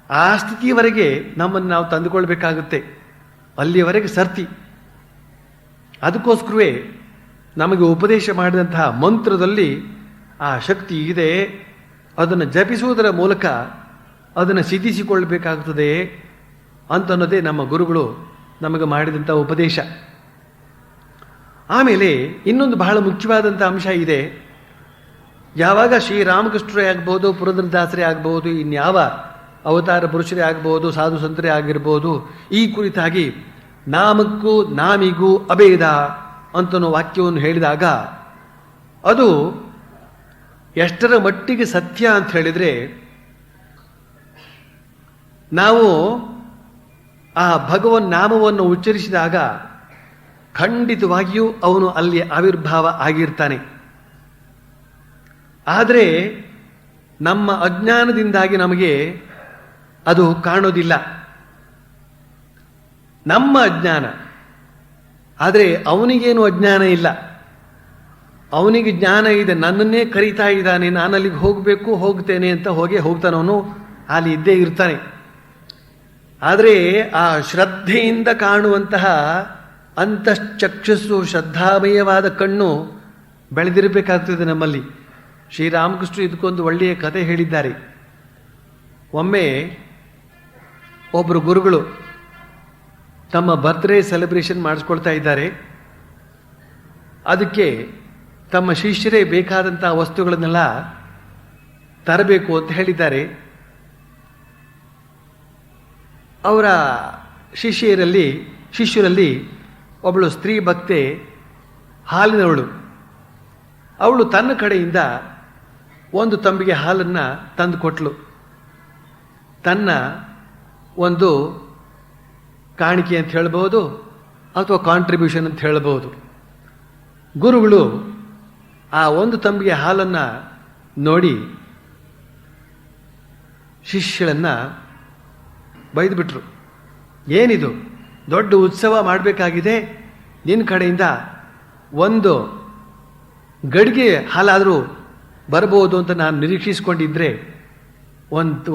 ಆ ಸ್ಥಿತಿಯವರೆಗೆ ನಮ್ಮನ್ನು ನಾವು ತಂದುಕೊಳ್ಬೇಕಾಗುತ್ತೆ. ಅಲ್ಲಿಯವರೆಗೆ ಸರ್ತಿ. ಅದಕ್ಕೋಸ್ಕರವೇ ನಮಗೆ ಉಪದೇಶ ಮಾಡಿದಂತಹ ಮಂತ್ರದಲ್ಲಿ ಆ ಶಕ್ತಿ ಇದೆ. ಅದನ್ನು ಜಪಿಸುವುದರ ಮೂಲಕ ಅದನ್ನು ಸಿದ್ಧಿಸಿಕೊಳ್ಳಬೇಕಾಗುತ್ತದೆ ಅಂತನ್ನೋದೇ ನಮ್ಮ ಗುರುಗಳು ನಮಗೆ ಮಾಡಿದಂಥ ಉಪದೇಶ. ಆಮೇಲೆ ಇನ್ನೊಂದು ಬಹಳ ಮುಖ್ಯವಾದಂಥ ಅಂಶ ಇದೆ. ಯಾವಾಗ ಶ್ರೀರಾಮಕೃಷ್ಣರೇ ಆಗ್ಬೋದು, ಪುರಂದರದಾಸರೇ ಆಗ್ಬೋದು, ಇನ್ಯಾವ ಅವತಾರ ಪುರುಷರೇ ಆಗ್ಬೋದು, ಸಾಧು ಸಂತರೇ ಆಗಿರ್ಬೋದು, ಈ ಕುರಿತಾಗಿ ನಾಮಕ್ಕೂ ನಾಮಿಗೂ ಅಭೇದ ಅಂತನೋ ವಾಕ್ಯವನ್ನು ಹೇಳಿದಾಗ ಅದು ಎಷ್ಟರ ಮಟ್ಟಿಗೆ ಸತ್ಯ ಅಂತ ಹೇಳಿದರೆ, ನಾವು ಆ ಭಗವನ್ ನಾಮವನ್ನು ಉಚ್ಚರಿಸಿದಾಗ ಖಂಡಿತವಾಗಿಯೂ ಅವನು ಅಲ್ಲಿ ಆವಿರ್ಭಾವ ಆಗಿರ್ತಾನೆ. ಆದರೆ ನಮ್ಮ ಅಜ್ಞಾನದಿಂದಾಗಿ ನಮಗೆ ಅದು ಕಾಣೋದಿಲ್ಲ. ನಮ್ಮ ಅಜ್ಞಾನ. ಆದರೆ ಅವನಿಗೇನು ಅಜ್ಞಾನ ಇಲ್ಲ. ಅವನಿಗೆ ಜ್ಞಾನ ಇದೆ. ನನ್ನನ್ನೇ ಕರೀತಾ ಇದ್ದಾನೆ, ನಾನು ಅಲ್ಲಿಗೆ ಹೋಗಬೇಕು, ಹೋಗ್ತೇನೆ ಅಂತ ಹೋಗ್ತಾನವನು ಅಲ್ಲಿ ಇದ್ದೇ ಇರ್ತಾನೆ. ಆದರೆ ಆ ಶ್ರದ್ಧೆಯಿಂದ ಕಾಣುವಂತಹ ಅಂತಶ್ಚಕ್ಷಸ್ಸು, ಶ್ರದ್ಧಾಮಯವಾದ ಕಣ್ಣು ಬೆಳೆದಿರಬೇಕಾಗ್ತದೆ ನಮ್ಮಲ್ಲಿ. ಶ್ರೀರಾಮಕೃಷ್ಣರು ಇದಕ್ಕೊಂದು ಒಳ್ಳೆಯ ಕಥೆ ಹೇಳಿದ್ದಾರೆ. ಒಮ್ಮೆ ಒಬ್ಬರು ಗುರುಗಳು ತಮ್ಮ ಬರ್ತ್ಡೇ ಸೆಲೆಬ್ರೇಷನ್ ಮಾಡಿಸ್ಕೊಳ್ತಾ ಇದ್ದಾರೆ. ಅದಕ್ಕೆ ತಮ್ಮ ಶಿಷ್ಯರೇ ಬೇಕಾದಂಥ ವಸ್ತುಗಳನ್ನೆಲ್ಲ ತರಬೇಕು ಅಂತ ಹೇಳಿದ್ದಾರೆ. ಅವರ ಶಿಷ್ಯರಲ್ಲಿ ಒಬ್ಬಳು ಸ್ತ್ರೀ ಭಕ್ತೆ, ಹಾಲಿನವಳು. ಅವಳು ತನ್ನ ಕಡೆಯಿಂದ ಒಂದು ತಂಬಿಗೆ ಹಾಲನ್ನು ತಂದು ಕೊಟ್ಟಳು. ತನ್ನ ಒಂದು ಕಾಣಿಕೆ ಅಂತ ಹೇಳ್ಬೋದು, ಅಥವಾ ಕಾಂಟ್ರಿಬ್ಯೂಷನ್ ಅಂತ ಹೇಳ್ಬೋದು. ಗುರುಗಳು ಆ ಒಂದು ತಂಬಿಗೆ ಹಾಲನ್ನು ನೋಡಿ ಶಿಷ್ಯಳನ್ನು ಬೈದುಬಿಟ್ರು. ಏನಿದು, ದೊಡ್ಡ ಉತ್ಸವ ಮಾಡಬೇಕಾಗಿದೆ, ನಿನ್ನ ಕಡೆಯಿಂದ ಒಂದು ಗಡಿಗೆ ಹಾಲಾದರೂ ಬರ್ಬೋದು ಅಂತ ನಾನು ನಿರೀಕ್ಷಿಸ್ಕೊಂಡಿದ್ರೆ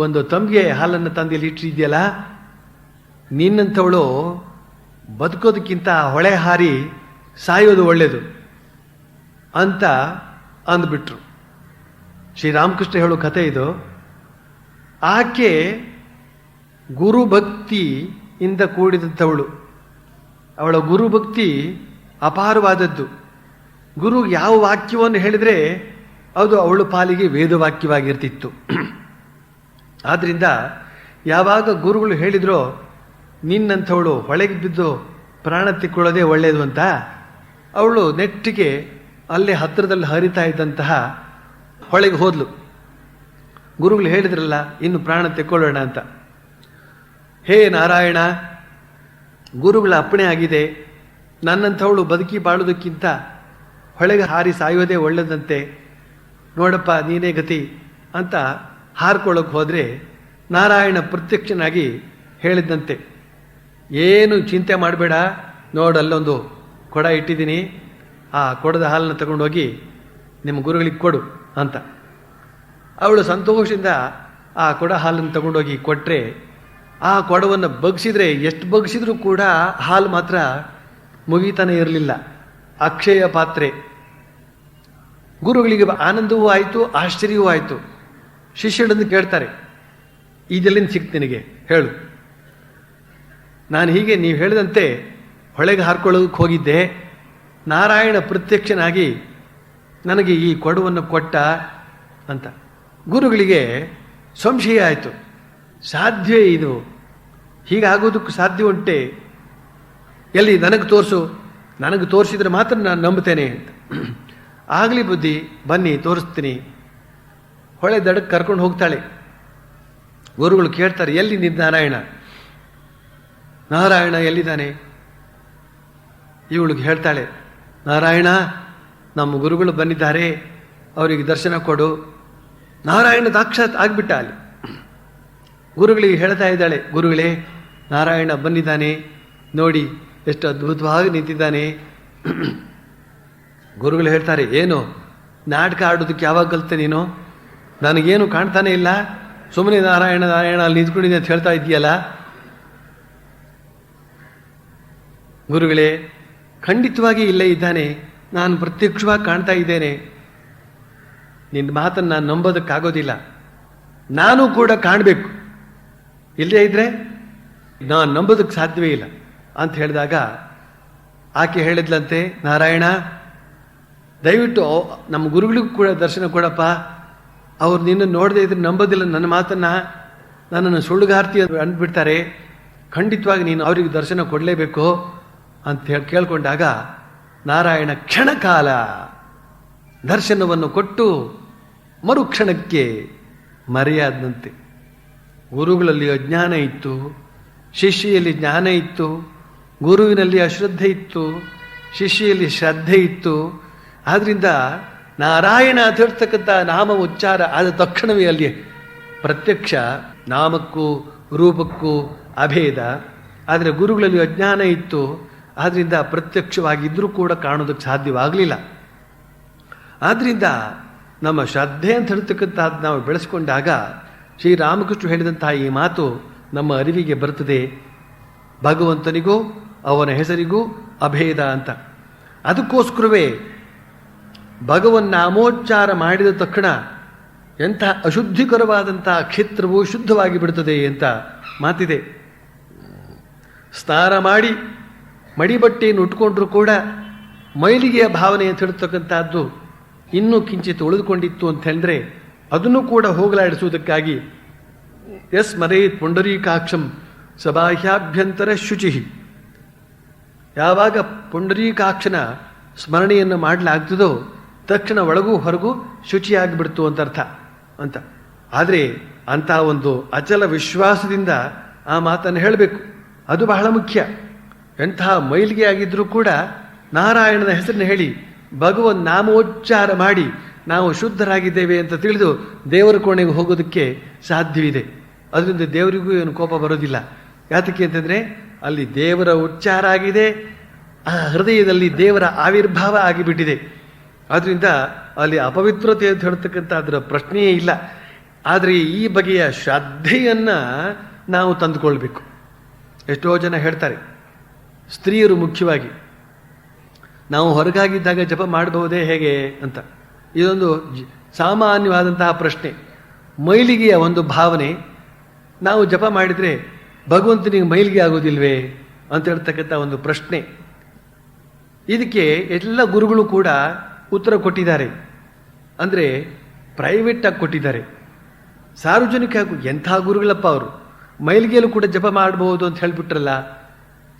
ಒಂದು ತಂಬಿಗೆ ಹಾಲನ್ನು ತಂದು ಇಲ್ಲಿ ಇಟ್ಟಿದೆಯಲ್ಲ, ನಿನ್ನಂಥವಳು ಬದುಕೋದಕ್ಕಿಂತ ಹೊಳೆ ಹಾರಿ ಸಾಯೋದು ಒಳ್ಳೆಯದು ಅಂತ ಅಂದ್ಬಿಟ್ರು. ಶ್ರೀರಾಮಕೃಷ್ಣ ಹೇಳೋ ಕಥೆ ಇದು. ಆಕೆ ಗುರುಭಕ್ತಿಯಿಂದ ಕೂಡಿದಂಥವಳು. ಅವಳ ಗುರುಭಕ್ತಿ ಅಪಾರವಾದದ್ದು. ಗುರು ಯಾವ ವಾಕ್ಯವನ್ನು ಹೇಳಿದರೆ ಅದು ಅವಳ ಪಾಲಿಗೆ ವೇದವಾಕ್ಯವಾಗಿರ್ತಿತ್ತು. ಆದ್ದರಿಂದ ಯಾವಾಗ ಗುರುಗಳು ಹೇಳಿದ್ರೋ ನಿನ್ನಂಥವಳು ಹೊಳೆಗೆ ಬಿದ್ದು ಪ್ರಾಣ ತಿಕ್ಕೊಳ್ಳೋದೇ ಒಳ್ಳೆಯದು ಅಂತ, ಅವಳು ನೆಟ್ಟಿಗೆ ಅಲ್ಲೇ ಹತ್ತಿರದಲ್ಲಿ ಹರಿತಾ ಇದ್ದಂತಹ ಹೊಳೆಗೆ ಹೋದ್ಲು. ಗುರುಗಳು ಹೇಳಿದ್ರಲ್ಲ ಇನ್ನು ಪ್ರಾಣ ತೆಕ್ಕೊಳ್ಳೋಣ ಅಂತ. ಹೇ ನಾರಾಯಣ, ಗುರುಗಳ ಅಪ್ಪಣೆ ಆಗಿದೆ, ನನ್ನಂಥವಳು ಬದುಕಿ ಬಾಳೋದಕ್ಕಿಂತ ಹೊಳೆಗೆ ಹಾರಿ ಸಾಯೋದೇ ಒಳ್ಳೆದಂತೆ, ನೋಡಪ್ಪ ನೀನೇ ಗತಿ ಅಂತ ಹಾರ್ಕೊಳ್ಳೋಕೆ ಹೋದರೆ ನಾರಾಯಣ ಪ್ರತ್ಯಕ್ಷನಾಗಿ ಹೇಳಿದ್ದಂತೆ, ಏನು ಚಿಂತೆ ಮಾಡಬೇಡ, ನೋಡಲ್ಲೊಂದು ಕೊಡ ಇಟ್ಟಿದ್ದೀನಿ, ಆ ಕೊಡದ ಹಾಲನ್ನು ತಗೊಂಡೋಗಿ ನಿಮ್ಮ ಗುರುಗಳಿಗೆ ಕೊಡು ಅಂತ. ಅವಳು ಸಂತೋಷದಿಂದ ಆ ಕೊಡ ಹಾಲನ್ನು ತಗೊಂಡೋಗಿ ಕೊಟ್ಟರೆ, ಆ ಕೊಡವನ್ನು ಬಗ್ಸಿದ್ರೆ ಎಷ್ಟು ಬಗ್ಸಿದ್ರೂ ಕೂಡ ಹಾಲು ಮಾತ್ರ ಮುಗಿತಾನೆ ಇರಲಿಲ್ಲ. ಅಕ್ಷಯ ಪಾತ್ರೆ. ಗುರುಗಳಿಗೆ ಆನಂದವೂ ಆಯಿತು, ಆಶ್ಚರ್ಯವೂ ಆಯಿತು. ಶಿಷ್ಯರನ್ನು ಕೇಳ್ತಾರೆ, ಇದೆಲ್ಲಿಂದ ಸಿಕ್ತು ನಿನಗೆ ಹೇಳು. ನಾನು ಹೀಗೆ ನೀವು ಹೇಳಿದಂತೆ ಹೊಳೆಗೆ ಹಾರ್ಕೊಳ್ಳೋದಕ್ಕೆ ಹೋಗಿದ್ದೆ, ನಾರಾಯಣ ಪ್ರತ್ಯಕ್ಷನಾಗಿ ನನಗೆ ಈ ಕೊಡವನ್ನು ಕೊಟ್ಟ ಅಂತ. ಗುರುಗಳಿಗೆ ಸಂಶಯ ಆಯಿತು. ಸಾಧ್ಯವೇ ಇದು? ಹೀಗಾಗೋದಕ್ಕೂ ಸಾಧ್ಯ ಉಂಟೆ? ಎಲ್ಲಿ ನನಗೆ ತೋರಿಸು, ನನಗೆ ತೋರಿಸಿದ್ರೆ ಮಾತ್ರ ನಾನು ನಂಬುತ್ತೇನೆ ಅಂತ. ಆಗಲಿ ಬುದ್ಧಿ, ಬನ್ನಿ ತೋರಿಸ್ತೀನಿ. ಹೊಳೆ ದಡಕ್ಕೆ ಕರ್ಕೊಂಡು ಹೋಗ್ತಾಳೆ. ಗುರುಗಳು ಕೇಳ್ತಾರೆ, ಎಲ್ಲಿ ನಿಂತ ನಾರಾಯಣ? ನಾರಾಯಣ ಎಲ್ಲಿದ್ದಾನೆ? ಇವಳಿಗೆ ಹೇಳ್ತಾಳೆ, ನಾರಾಯಣ, ನಮ್ಮ ಗುರುಗಳು ಬಂದಿದ್ದಾರೆ, ಅವರಿಗೆ ದರ್ಶನ ಕೊಡು. ನಾರಾಯಣ ಸಾಕ್ಷಾತ್ ಆಗ್ಬಿಟ್ಟ ಅಲ್ಲಿ. ಗುರುಗಳಿಗೆ ಹೇಳ್ತಾ ಇದ್ದಾಳೆ, ಗುರುಗಳೇ, ನಾರಾಯಣ ಬಂದಿದ್ದಾನೆ ನೋಡಿ, ಎಷ್ಟು ಅದ್ಭುತವಾಗಿ ನಿಂತಿದ್ದಾನೆ. ಗುರುಗಳು ಹೇಳ್ತಾರೆ, ಏನು ನಾಟಕ ಆಡೋದಕ್ಕೆ ಯಾವಾಗ ಕಲಿತೆ ನೀನು? ನನಗೇನು ಕಾಣ್ತಾನೆ ಇಲ್ಲ, ಸುಮ್ಮನೆ ನಾರಾಯಣ ನಾರಾಯಣ ಅಲ್ಲಿ ನಿಂತ್ಕೊಂಡಿದ್ದೆ ಅಂತ ಹೇಳ್ತಾ ಇದೆಯಲ್ಲ. ಗುರುಗಳೇ, ಖಂಡಿತವಾಗಿ ಇಲ್ಲೇ ಇದ್ದಾನೆ, ನಾನು ಪ್ರತ್ಯಕ್ಷವಾಗಿ ಕಾಣ್ತಾ ಇದ್ದೇನೆ. ನಿನ್ನ ಮಾತನ್ನು ನಾನು ನಂಬೋದಕ್ಕಾಗೋದಿಲ್ಲ, ನಾನು ಕೂಡ ಕಾಣಬೇಕು, ಇಲ್ಲದೇ ಇದ್ರೆ ನಾನು ನಂಬೋದಕ್ಕೆ ಸಾಧ್ಯವೇ ಇಲ್ಲ ಅಂತ ಹೇಳಿದಾಗ ಆಕೆ ಹೇಳಿದ್ಲಂತೆ, ನಾರಾಯಣ, ದಯವಿಟ್ಟು ನಮ್ಮ ಗುರುಗಳಿಗೂ ಕೂಡ ದರ್ಶನ ಕೊಡಪ್ಪ, ಅವ್ರು ನಿನ್ನ ನೋಡದೇ ಇದ್ರೆ ನಂಬೋದಿಲ್ಲ ನನ್ನ ಮಾತನ್ನು, ನನ್ನನ್ನು ಸುಳ್ಳುಗಾರ್ತಿ ಅಂದ್ಬಿಡ್ತಾರೆ, ಖಂಡಿತವಾಗಿ ನೀನು ಅವರಿಗೆ ದರ್ಶನ ಕೊಡಲೇಬೇಕು ಅಂತ ಹೇಳಿ ಕೇಳ್ಕೊಂಡಾಗ ನಾರಾಯಣ ಕ್ಷಣಕಾಲ ದರ್ಶನವನ್ನು ಕೊಟ್ಟು ಮರುಕ್ಷಣಕ್ಕೆ ಮರೆಯಾದಂತೆ. ಗುರುಗಳಲ್ಲಿ ಅಜ್ಞಾನ ಇತ್ತು, ಶಿಷ್ಯಲ್ಲಿ ಜ್ಞಾನ ಇತ್ತು, ಗುರುವಿನಲ್ಲಿ ಅಶ್ರದ್ಧೆ ಇತ್ತು, ಶಿಷ್ಯಲ್ಲಿ ಶ್ರದ್ಧೆ ಇತ್ತು. ಆದ್ರಿಂದ ನಾರಾಯಣ ಅಂತ ಹೇಳ್ತಕ್ಕಂಥ ನಾಮ ಉಚ್ಚಾರ ಆದ ತಕ್ಷಣವೇ ಅಲ್ಲಿ ಪ್ರತ್ಯಕ್ಷ, ನಾಮಕ್ಕೂ ರೂಪಕ್ಕೂ ಅಭೇದ. ಆದರೆ ಗುರುಗಳಲ್ಲಿ ಅಜ್ಞಾನ ಇತ್ತು, ಆದ್ರಿಂದ ಪ್ರತ್ಯಕ್ಷವಾಗಿದ್ದರೂ ಕೂಡ ಕಾಣೋದಕ್ಕೆ ಸಾಧ್ಯವಾಗಲಿಲ್ಲ. ಆದ್ರಿಂದ ನಮ್ಮ ಶ್ರದ್ಧೆ ಅಂತ ಹೇಳ್ತಕ್ಕಂಥದ್ದು ನಾವು ಬೆಳೆಸ್ಕೊಂಡಾಗ ಶ್ರೀರಾಮಕೃಷ್ಣ ಹೇಳಿದಂತಹ ಈ ಮಾತು ನಮ್ಮ ಅರಿವಿಗೆ ಬರ್ತದೆ, ಭಗವಂತನಿಗೂ ಅವನ ಹೆಸರಿಗೂ ಅಭೇದ ಅಂತ. ಅದಕ್ಕೋಸ್ಕರವೇ ಭಗವನ್ ನಾಮೋಚ್ಚಾರ ಮಾಡಿದ ತಕ್ಷಣ ಎಂಥ ಅಶುದ್ಧಿಕರವಾದಂತಹ ಕ್ಷೇತ್ರವು ಶುದ್ಧವಾಗಿ ಬಿಡುತ್ತದೆ ಅಂತ ಮಾತಿದೆ. ಸ್ನಾನ ಮಾಡಿ ಮಡಿಬಟ್ಟೆಯನ್ನು ಉಟ್ಕೊಂಡ್ರೂ ಕೂಡ ಮೈಲಿಗೆಯ ಭಾವನೆ ಅಂತ ಹೇಳ್ತಕ್ಕಂಥದ್ದು ಇನ್ನೂ ಕಿಂಚಿತ್ ಉಳಿದುಕೊಂಡಿತ್ತು ಅಂತ ಹೇಳಿದ್ರೆ ಅದನ್ನು ಕೂಡ ಹೋಗಲಾಡಿಸುವುದಕ್ಕಾಗಿ ಎಸ್ ಮರೇತ್ ಪುಂಡರೀಕಾಕ್ಷಂ ಸಬಾಹ್ಯಾಭ್ಯಂತರ ಶುಚಿ, ಯಾವಾಗ ಪುಂಡರೀಕಾಕ್ಷನ ಸ್ಮರಣೆಯನ್ನು ಮಾಡಲಾಗ್ತದೋ ತಕ್ಷಣ ಒಳಗೂ ಹೊರಗೂ ಶುಚಿಯಾಗಿಬಿಡ್ತು ಅಂತ ಅರ್ಥ ಅಂತ. ಆದರೆ ಅಂಥ ಒಂದು ಅಚಲ ವಿಶ್ವಾಸದಿಂದ ಆ ಮಾತನ್ನು ಹೇಳಬೇಕು, ಅದು ಬಹಳ ಮುಖ್ಯ. ಎಂತಹ ಮೈಲಿಗೆ ಆಗಿದ್ರೂ ಕೂಡ ನಾರಾಯಣನ ಹೆಸರನ್ನು ಹೇಳಿ ಭಗವನ್ ನಾಮೋಚ್ಚಾರ ಮಾಡಿ ನಾವು ಶುದ್ಧರಾಗಿದ್ದೇವೆ ಅಂತ ತಿಳಿದು ದೇವರ ಕೋಣೆಗೆ ಹೋಗೋದಕ್ಕೆ ಸಾಧ್ಯವಿದೆ. ಅದರಿಂದ ದೇವರಿಗೂ ಏನು ಕೋಪ ಬರೋದಿಲ್ಲ. ಯಾತಕ್ಕೆ ಅಂತಂದರೆ ಅಲ್ಲಿ ದೇವರ ಉಚ್ಚಾರ ಆಗಿದೆ, ಆ ಹೃದಯದಲ್ಲಿ ದೇವರ ಆವಿರ್ಭಾವ ಆಗಿಬಿಟ್ಟಿದೆ. ಆದ್ದರಿಂದ ಅಲ್ಲಿ ಅಪವಿತ್ರತೆ ಅಂತ ಹೇಳ್ತಕ್ಕಂಥ ಅದರ ಪ್ರಶ್ನೆಯೇ ಇಲ್ಲ. ಆದರೆ ಈ ಬಗೆಯ ಶ್ರದ್ಧೆಯನ್ನು ನಾವು ತಂದುಕೊಳ್ಬೇಕು. ಎಷ್ಟೋ ಜನ ಹೇಳ್ತಾರೆ, ಸ್ತ್ರೀಯರು ಮುಖ್ಯವಾಗಿ, ನಾವು ಹೊರಗಾಗಿದ್ದಾಗ ಜಪ ಮಾಡಬಹುದೇ ಹೇಗೆ ಅಂತ. ಇದೊಂದು ಸಾಮಾನ್ಯವಾದಂತಹ ಪ್ರಶ್ನೆ. ಮೈಲಿಗೆಯ ಒಂದು ಭಾವನೆ, ನಾವು ಜಪ ಮಾಡಿದರೆ ಭಗವಂತನಿಗೆ ಮೈಲಿಗೆ ಆಗೋದಿಲ್ವೇ ಅಂತ ಹೇಳ್ತಕ್ಕಂಥ ಒಂದು ಪ್ರಶ್ನೆ. ಇದಕ್ಕೆ ಎಲ್ಲ ಗುರುಗಳು ಕೂಡ ಉತ್ತರ ಕೊಟ್ಟಿದ್ದಾರೆ. ಅಂದರೆ ಪ್ರೈವೇಟಾಗಿ ಕೊಟ್ಟಿದ್ದಾರೆ. ಸಾರ್ವಜನಿಕ ಎಂಥ ಗುರುಗಳಪ್ಪ ಅವರು, ಮೈಲಿಗೆಯಲ್ಲೂ ಕೂಡ ಜಪ ಮಾಡಬಹುದು ಅಂತ ಹೇಳಿಬಿಟ್ರಲ್ಲ,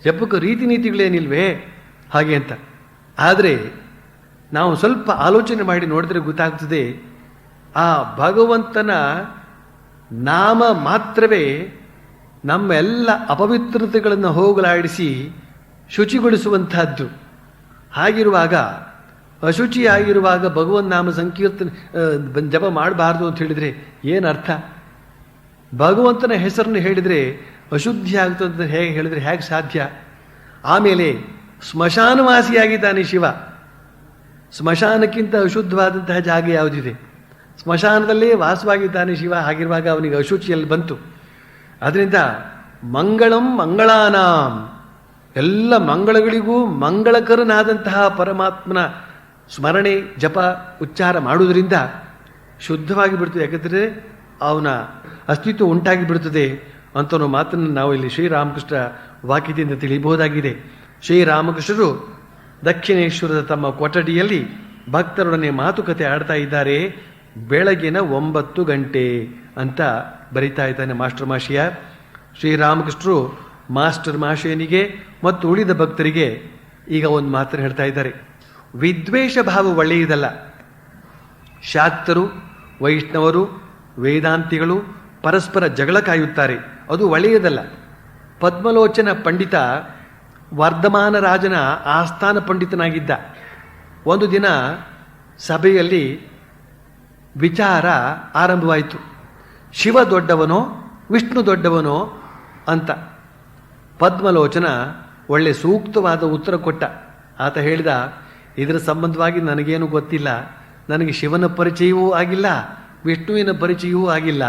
ಜಪಕ್ಕೆ ರೀತಿ ನೀತಿಗಳೇನಿಲ್ವೇ ಹಾಗೆ ಅಂತ. ಆದರೆ ನಾವು ಸ್ವಲ್ಪ ಆಲೋಚನೆ ಮಾಡಿ ನೋಡಿದ್ರೆ ಗೊತ್ತಾಗ್ತದೆ, ಆ ಭಗವಂತನ ನಾಮ ಮಾತ್ರವೇ ನಮ್ಮ ಎಲ್ಲ ಅಪವಿತ್ರತೆಗಳನ್ನು ಹೋಗಲಾಡಿಸಿ ಶುಚಿಗೊಳಿಸುವಂತಹದ್ದು. ಹಾಗಿರುವಾಗ, ಅಶುಚಿಯಾಗಿರುವಾಗ ಭಗವನ್ ನಾಮ ಸಂಕೀರ್ತನೆ ಜಪ ಮಾಡಬಾರ್ದು ಅಂತ ಹೇಳಿದರೆ ಏನರ್ಥ? ಭಗವಂತನ ಹೆಸರನ್ನು ಹೇಳಿದರೆ ಅಶುದ್ಧಿ ಆಗ್ತದೆ ಅಂತ ಹೇಗೆ ಹೇಳಿದರೆ ಹೇಗೆ ಸಾಧ್ಯ? ಆಮೇಲೆ ಸ್ಮಶಾನವಾಸಿಯಾಗಿದ್ದಾನೆ ಶಿವ. ಸ್ಮಶಾನಕ್ಕಿಂತ ಅಶುದ್ಧವಾದಂತಹ ಜಾಗ ಯಾವುದಿದೆ? ಸ್ಮಶಾನದಲ್ಲೇ ವಾಸವಾಗಿದ್ದಾನೆ ಶಿವ. ಹಾಗಿರುವಾಗ ಅವನಿಗೆ ಅಶುಚಿಯಲ್ಲಿ ಬಂತು. ಅದರಿಂದ ಮಂಗಳಂ ಮಂಗಳಾನಾಂ, ಎಲ್ಲ ಮಂಗಳಗಳಿಗೂ ಮಂಗಳಕರನಾದಂತಹ ಪರಮಾತ್ಮನ ಸ್ಮರಣೆ ಜಪ ಉಚ್ಚಾರ ಮಾಡುವುದರಿಂದ ಶುದ್ಧವಾಗಿ ಬಿಡ್ತದೆ. ಯಾಕಂದರೆ ಅವನ ಅಸ್ತಿತ್ವ ಉಂಟಾಗಿ ಬಿಡುತ್ತದೆ ಅಂತ ಮಾತನ್ನು ನಾವು ಇಲ್ಲಿ ಶ್ರೀರಾಮಕೃಷ್ಣ ವಾಕ್ಯದಿಂದ ತಿಳಿಯಬಹುದಾಗಿದೆ. ಶ್ರೀರಾಮಕೃಷ್ಣರು ದಕ್ಷಿಣೇಶ್ವರದ ತಮ್ಮ ಕೊಠಡಿಯಲ್ಲಿ ಭಕ್ತರೊಡನೆ ಮಾತುಕತೆ ಆಡ್ತಾ ಇದ್ದಾರೆ. ಬೆಳಗಿನ 9 ಗಂಟೆ ಅಂತ ಬರಿತಾ ಇದ್ದಾನೆ ಮಾಸ್ಟರ್ ಮಾಷಿಯ. ಶ್ರೀರಾಮಕೃಷ್ಣರು ಮಾಸ್ಟರ್ ಮಾಷಿಯನಿಗೆ ಮತ್ತು ಉಳಿದ ಭಕ್ತರಿಗೆ ಈಗ ಒಂದು ಮಾತನ್ನು ಹೇಳ್ತಾ ಇದ್ದಾರೆ. ವಿದ್ವೇಷ ಭಾವ ಒಳ್ಳೆಯದಲ್ಲ. ಶಾಕ್ತರು, ವೈಷ್ಣವರು, ವೇದಾಂತಿಗಳು ಪರಸ್ಪರ ಜಗಳ ಕಾಯುತ್ತಾರೆ, ಅದು ಒಳ್ಳೆಯದಲ್ಲ. ಪದ್ಮಲೋಚನ ಪಂಡಿತ ವರ್ಧಮಾನ ರಾಜನ ಆಸ್ಥಾನ ಪಂಡಿತನಾಗಿದ್ದ. ಒಂದು ದಿನ ಸಭೆಯಲ್ಲಿ ವಿಚಾರ ಆರಂಭವಾಯಿತು. ಶಿವ ದೊಡ್ಡವನೋ ವಿಷ್ಣು ದೊಡ್ಡವನೋ ಅಂತ. ಪದ್ಮಲೋಚನ ಒಳ್ಳೆ ಸೂಕ್ತವಾದ ಉತ್ತರ ಕೊಟ್ಟ. ಆತ ಹೇಳಿದ, ಇದರ ಸಂಬಂಧವಾಗಿ ನನಗೇನು ಗೊತ್ತಿಲ್ಲ, ನನಗೆ ಶಿವನ ಪರಿಚಯವೂ ಆಗಿಲ್ಲ, ವಿಷ್ಣುವಿನ ಪರಿಚಯವೂ ಆಗಿಲ್ಲ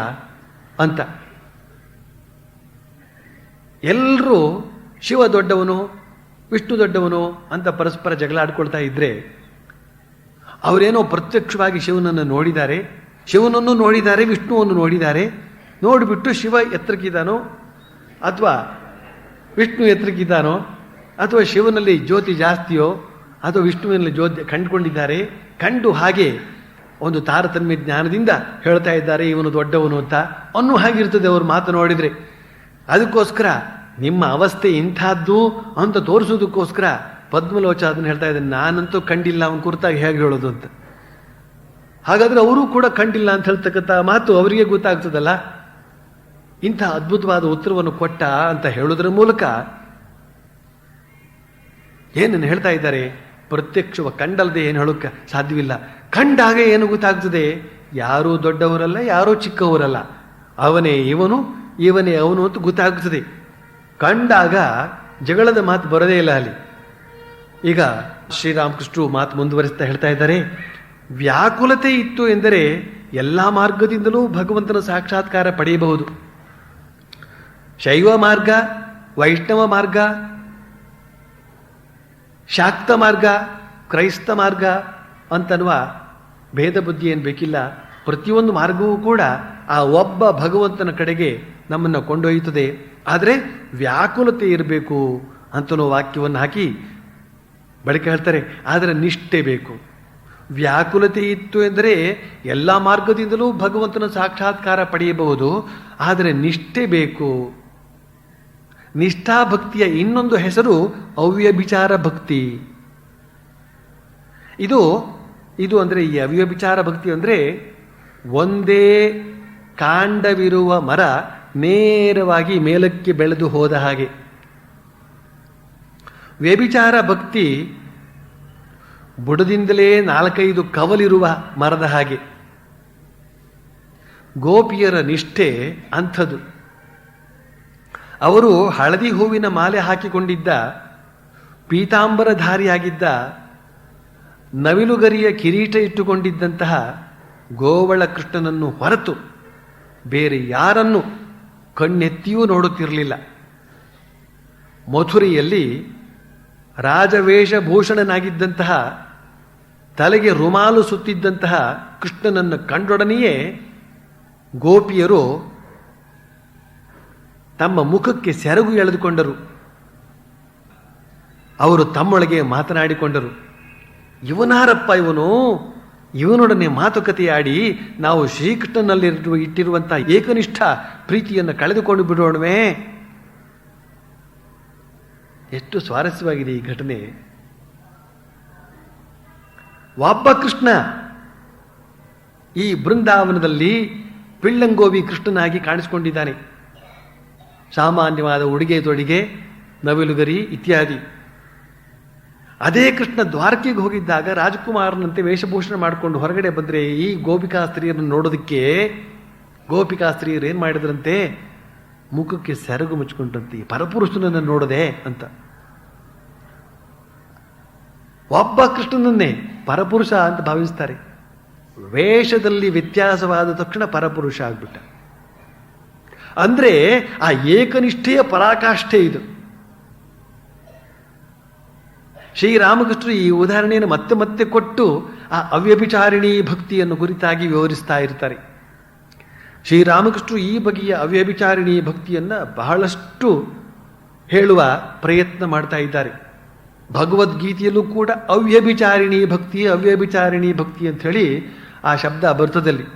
ಅಂತ. ಎಲ್ಲರೂ ಶಿವ ದೊಡ್ಡವನು ವಿಷ್ಣು ದೊಡ್ಡವನು ಅಂತ ಪರಸ್ಪರ ಜಗಳ ಆಡ್ಕೊಳ್ತಾ ಇದ್ರೆ, ಅವರೇನೋ ಪ್ರತ್ಯಕ್ಷವಾಗಿ ಶಿವನನ್ನು ನೋಡಿದ್ದಾರೆ, ಶಿವನನ್ನು ನೋಡಿದ್ದಾರೆ, ವಿಷ್ಣುವನ್ನು ನೋಡಿದ್ದಾರೆ. ನೋಡಿಬಿಟ್ಟು ಶಿವ ಎತ್ತರಕ್ಕಿದ್ದಾನೋ ಅಥವಾ ವಿಷ್ಣು ಎತ್ತರಕ್ಕಿದ್ದಾನೋ ಅಥವಾ ಶಿವನಲ್ಲಿ ಜ್ಯೋತಿ ಜಾಸ್ತಿಯೋ ಅಥವಾ ವಿಷ್ಣುವಿನಲ್ಲಿ ಜ್ಯೋತಿ ಕಂಡುಕೊಂಡಿದ್ದಾರೆ. ಕಂಡು ಹಾಗೆ ಒಂದು ತಾರತಮ್ಯ ಜ್ಞಾನದಿಂದ ಹೇಳ್ತಾ ಇದ್ದಾರೆ ಇವನು ದೊಡ್ಡವನು ಅಂತ ಅನ್ನೋ ಹಾಗಿರ್ತದೆ ಅವ್ರ ಮಾತು ನೋಡಿದರೆ. ಅದಕ್ಕೋಸ್ಕರ ನಿಮ್ಮ ಅವಸ್ಥೆ ಇಂಥದ್ದು ಅಂತ ತೋರಿಸೋದಕ್ಕೋಸ್ಕರ ಪದ್ಮಲೋಚ ಅದನ್ನು ಹೇಳ್ತಾ ಇದ್ದಾನೆ. ನಾನಂತೂ ಕಂಡಿಲ್ಲ, ಅವನ ಕುರಿತಾಗಿ ಹೇಗೆ ಹೇಳೋದು ಅಂತ. ಹಾಗಾದ್ರೆ ಅವರು ಕೂಡ ಕಂಡಿಲ್ಲ ಅಂತ ಹೇಳ್ತಕ್ಕಂಥ ಮಾತು ಅವರಿಗೆ ಗೊತ್ತಾಗ್ತದಲ್ಲ. ಇಂಥ ಅದ್ಭುತವಾದ ಉತ್ತರವನ್ನು ಕೊಟ್ಟ ಅಂತ ಹೇಳೋದ್ರ ಮೂಲಕ ಏನನ್ನು ಹೇಳ್ತಾ ಇದ್ದಾರೆ? ಪ್ರತ್ಯಕ್ಷವ ಕಂಡಲ್ಲದೆ ಏನು ಹೇಳೋಕ್ಕೆ ಸಾಧ್ಯವಿಲ್ಲ. ಕಂಡಾಗ ಏನು ಗೊತ್ತಾಗ್ತದೆ? ಯಾರೂ ದೊಡ್ಡವರಲ್ಲ, ಯಾರೂ ಚಿಕ್ಕವರಲ್ಲ, ಅವನೇ ಇವನು, ಇವನೇ ಅವನು ಅಂತ ಗೊತ್ತಾಗ್ತದೆ. ಕಂಡಾಗ ಜಗಳದ ಮಾತು ಬರೋದೇ ಇಲ್ಲ ಅಲ್ಲಿ. ಈಗ ಶ್ರೀರಾಮಕೃಷ್ಣರು ಮಾತು ಮುಂದುವರಿಸ್ತಾ ಹೇಳ್ತಾ ಇದ್ದಾರೆ, ವ್ಯಾಕುಲತೆ ಇತ್ತು ಎಂದರೆ ಎಲ್ಲ ಮಾರ್ಗದಿಂದಲೂ ಭಗವಂತನ ಸಾಕ್ಷಾತ್ಕಾರ ಪಡೆಯಬಹುದು. ಶೈವ ಮಾರ್ಗ, ವೈಷ್ಣವ ಮಾರ್ಗ, ಶಾಕ್ತ ಮಾರ್ಗ, ಕ್ರೈಸ್ತ ಮಾರ್ಗ ಅಂತನ್ನುವ ಭೇದ ಬುದ್ಧಿ ಏನು ಬೇಕಿಲ್ಲ. ಪ್ರತಿಯೊಂದು ಮಾರ್ಗವೂ ಕೂಡ ಆ ಒಬ್ಬ ಭಗವಂತನ ಕಡೆಗೆ ನಮ್ಮನ್ನು ಕೊಂಡೊಯ್ಯುತ್ತದೆ. ಆದರೆ ವ್ಯಾಕುಲತೆ ಇರಬೇಕು ಅಂತನೋ ವಾಕ್ಯವನ್ನು ಹಾಕಿ ಬಳಿಕ ಹೇಳ್ತಾರೆ, ಆದರೆ ನಿಷ್ಠೆ ಬೇಕು. ವ್ಯಾಕುಲತೆ ಇತ್ತು ಎಂದರೆ ಎಲ್ಲ ಮಾರ್ಗದಿಂದಲೂ ಭಗವಂತನ ಸಾಕ್ಷಾತ್ಕಾರ ಪಡೆಯಬಹುದು, ಆದರೆ ನಿಷ್ಠೆ ಬೇಕು. ನಿಷ್ಠಾಭಕ್ತಿಯ ಇನ್ನೊಂದು ಹೆಸರು ಅವ್ಯಭಿಚಾರ ಭಕ್ತಿ. ಇದು ಅಂದರೆ ಈ ಅವ್ಯಭಿಚಾರ ಭಕ್ತಿ ಅಂದರೆ ಒಂದೇ ಕಾಂಡವಿರುವ ಮರ ನೇರವಾಗಿ ಮೇಲಕ್ಕೆ ಬೆಳೆದು ಹೋದ ಹಾಗೆ. ವ್ಯಭಿಚಾರ ಭಕ್ತಿ ಬುಡದಿಂದಲೇ 4-5 ಕವಲಿರುವ ಮರದ ಹಾಗೆ. ಗೋಪಿಯರ ನಿಷ್ಠೆ ಅಂಥದ್ದು. ಅವರು ಹಳದಿ ಹೂವಿನ ಮಾಲೆ ಹಾಕಿಕೊಂಡಿದ್ದ, ಪೀತಾಂಬರಧಾರಿಯಾಗಿದ್ದ, ನವಿಲುಗರಿಯ ಕಿರೀಟ ಇಟ್ಟುಕೊಂಡಿದ್ದಂತಹ ಗೋವಳ ಕೃಷ್ಣನನ್ನು ಹೊರತು ಬೇರೆ ಯಾರನ್ನು ಕಣ್ಣೆತ್ತಿಯೂ ನೋಡುತ್ತಿರಲಿಲ್ಲ. ಮಥುರೆಯಲ್ಲಿ ರಾಜವೇಷಭೂಷಣನಾಗಿದ್ದಂತಹ, ತಲೆಗೆ ರುಮಾಲು ಸುತ್ತಿದ್ದಂತಹ ಕೃಷ್ಣನನ್ನು ಕಂಡೊಡನೆಯೇ ಗೋಪಿಯರು ತಮ್ಮ ಮುಖಕ್ಕೆ ಸೆರಗು ಎಳೆದುಕೊಂಡರು. ಅವರು ತಮ್ಮೊಳಗೆ ಮಾತನಾಡಿಕೊಂಡರು, ಇವನಾರಪ್ಪ ಇವನೊಡನೆ ಮಾತುಕತೆಯಾಡಿ ನಾವು ಶ್ರೀಕೃಷ್ಣನಲ್ಲಿ ಇಟ್ಟಿರುವಂತಹ ಏಕನಿಷ್ಠ ಪ್ರೀತಿಯನ್ನು ಕಳೆದುಕೊಂಡು ಬಿಡೋಣವೇ. ಎಷ್ಟು ಸ್ವಾರಸ್ಯವಾಗಿದೆ ಈ ಘಟನೆ. ಒಬ್ಬ ಕೃಷ್ಣ ಈ ಬೃಂದಾವನದಲ್ಲಿ ಪಿಳ್ಳಂಗೋವಿ ಕೃಷ್ಣನಾಗಿ ಕಾಣಿಸಿಕೊಂಡಿದ್ದಾನೆ. ಸಾಮಾನ್ಯವಾದ ಉಡುಗೆ ತೊಡಿಗೆ, ನವಿಲುಗರಿ ಇತ್ಯಾದಿ. ಅದೇ ಕೃಷ್ಣ ದ್ವಾರಕೆಗೆ ಹೋಗಿದ್ದಾಗ ರಾಜಕುಮಾರನಂತೆ ವೇಷಭೂಷಣ ಮಾಡಿಕೊಂಡು ಹೊರಗಡೆ ಬಂದರೆ ಈ ಗೋಪಿಕಾ ಸ್ತ್ರೀಯರನ್ನು ನೋಡೋದಕ್ಕೆ ಗೋಪಿಕಾ ಸ್ತ್ರೀಯರು ಏನು ಮಾಡಿದ್ರಂತೆ? ಮುಖಕ್ಕೆ ಸೆರಗು ಮುಚ್ಕೊಂಡಂತೆ, ಪರಪುರುಷನನ್ನು ನೋಡದೆ ಅಂತ. ಒಬ್ಬ ಕೃಷ್ಣನನ್ನೇ ಪರಪುರುಷ ಅಂತ ಭಾವಿಸ್ತಾರೆ. ವೇಷದಲ್ಲಿ ವ್ಯತ್ಯಾಸವಾದ ತಕ್ಷಣ ಪರಪುರುಷ ಆಗ್ಬಿಟ್ಟ. ಅಂದ್ರೆ ಆ ಏಕನಿಷ್ಠೆಯ ಪರಾಕಾಷ್ಠೆ ಇದು. ಶ್ರೀರಾಮಕೃಷ್ಣರು ಈ ಉದಾಹರಣೆಯನ್ನು ಮತ್ತೆ ಮತ್ತೆ ಕೊಟ್ಟು ಆ ಅವ್ಯಭಿಚಾರಿಣಿ ಭಕ್ತಿಯನ್ನು ಕುರಿತಾಗಿ ವಿವರಿಸ್ತಾ ಇರ್ತಾರೆ. ಶ್ರೀರಾಮಕೃಷ್ಣರು ಈ ಬಗೆಯ ಅವ್ಯಭಿಚಾರಿಣಿ ಭಕ್ತಿಯನ್ನು ಬಹಳಷ್ಟು ಹೇಳುವ ಪ್ರಯತ್ನ ಮಾಡ್ತಾ ಇದ್ದಾರೆ. ಭಗವದ್ಗೀತೆಯಲ್ಲೂ ಕೂಡ ಅವ್ಯಭಿಚಾರಿಣಿ ಭಕ್ತಿ ಅಂತ ಹೇಳಿ ಆ ಶಬ್ದ ಬರ್ತದಲ್ಲಿ.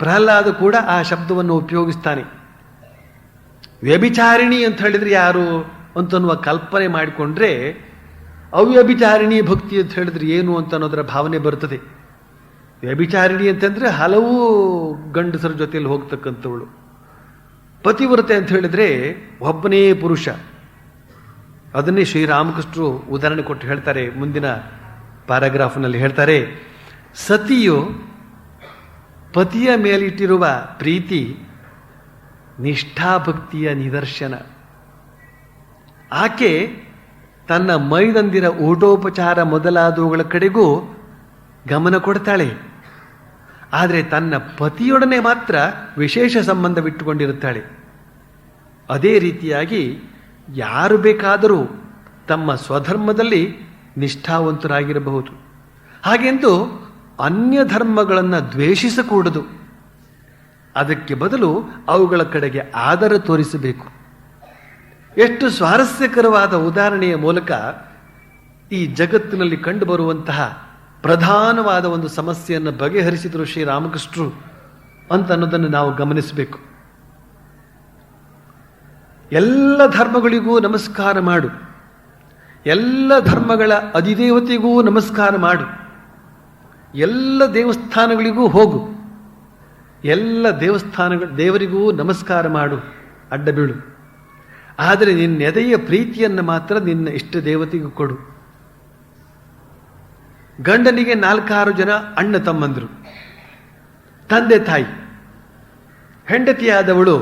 ಪ್ರಹ್ಲಾದ ಕೂಡ ಆ ಶಬ್ದವನ್ನು ಉಪಯೋಗಿಸ್ತಾನೆ. ವ್ಯಭಿಚಾರಿಣಿ ಅಂತ ಹೇಳಿದ್ರೆ ಯಾರು ಅಂತನ್ನುವ ಕಲ್ಪನೆ ಮಾಡಿಕೊಂಡ್ರೆ ಅವ್ಯಭಿಚಾರಿಣಿ ಭಕ್ತಿ ಅಂತ ಹೇಳಿದ್ರೆ ಏನು ಅಂತ ಅನ್ನೋದರ ಭಾವನೆ ಬರ್ತದೆ. ವ್ಯಭಿಚಾರಿಣಿ ಅಂತಂದ್ರೆ ಹಲವು ಗಂಡಸರ ಜೊತೆಯಲ್ಲಿ ಹೋಗ್ತಕ್ಕಂಥವಳು. ಪತಿವ್ರತೆ ಅಂತ ಹೇಳಿದ್ರೆ ಒಬ್ಬನೇ ಪುರುಷ. ಅದನ್ನೇ ಶ್ರೀರಾಮಕೃಷ್ಣರು ಉದಾಹರಣೆ ಕೊಟ್ಟು ಹೇಳ್ತಾರೆ. ಮುಂದಿನ ಪ್ಯಾರಾಗ್ರಾಫ್ನಲ್ಲಿ ಹೇಳ್ತಾರೆ, ಸತಿಯು ಪತಿಯ ಮೇಲಿಟ್ಟಿರುವ ಪ್ರೀತಿ ನಿಷ್ಠಾಭಕ್ತಿಯ ನಿದರ್ಶನ. ಆಕೆ ತನ್ನ ಮೈದಂದಿರ ಊಟೋಪಚಾರ ಮೊದಲಾದವುಗಳ ಕಡೆಗೂ ಗಮನ ಕೊಡ್ತಾಳೆ. ಆದರೆ ತನ್ನ ಪತಿಯೊಡನೆ ಮಾತ್ರ ವಿಶೇಷ ಸಂಬಂಧವಿಟ್ಟುಕೊಂಡಿರುತ್ತಾಳೆ. ಅದೇ ರೀತಿಯಾಗಿ ಯಾರು ಬೇಕಾದರೂ ತಮ್ಮ ಸ್ವಧರ್ಮದಲ್ಲಿ ನಿಷ್ಠಾವಂತರಾಗಿರಬಹುದು. ಹಾಗೆಂದು ಅನ್ಯ ಧರ್ಮಗಳನ್ನು ದ್ವೇಷಿಸಕೂಡದು. ಅದಕ್ಕೆ ಬದಲು ಅವುಗಳ ಕಡೆಗೆ ಆದರ ತೋರಿಸಬೇಕು. ಎಷ್ಟು ಸ್ವಾರಸ್ಯಕರವಾದ ಉದಾಹರಣೆಯ ಮೂಲಕ ಈ ಜಗತ್ತಿನಲ್ಲಿ ಕಂಡುಬರುವಂತಹ ಪ್ರಧಾನವಾದ ಒಂದು ಸಮಸ್ಯೆಯನ್ನು ಬಗೆಹರಿಸಿದರು ಶ್ರೀರಾಮಕೃಷ್ಣರು ಅಂತ ಅನ್ನೋದನ್ನು ನಾವು ಗಮನಿಸಬೇಕು. ಎಲ್ಲ ಧರ್ಮಗಳಿಗೂ ನಮಸ್ಕಾರ ಮಾಡು, ಎಲ್ಲ ಧರ್ಮಗಳ ಅಧಿದೇವತೆಗೂ ನಮಸ್ಕಾರ ಮಾಡು, ಎಲ್ಲ ದೇವಸ್ಥಾನಗಳಿಗೂ ಹೋಗು, ಎಲ್ಲ ದೇವರಿಗೂ ನಮಸ್ಕಾರ ಮಾಡು, ಅಡ್ಡ ಬೀಳು. ಆದರೆ ನಿನ್ನೆದೆಯ ಪ್ರೀತಿಯನ್ನು ಮಾತ್ರ ನಿನ್ನ ಇಷ್ಟ ದೇವತೆಗೂ ಕೊಡು. ಗಂಡನಿಗೆ 4-6 ಜನ ಅಣ್ಣ ತಮ್ಮಂದರು, ತಂದೆ ತಾಯಿ. ಹೆಂಡತಿಯಾದವಳು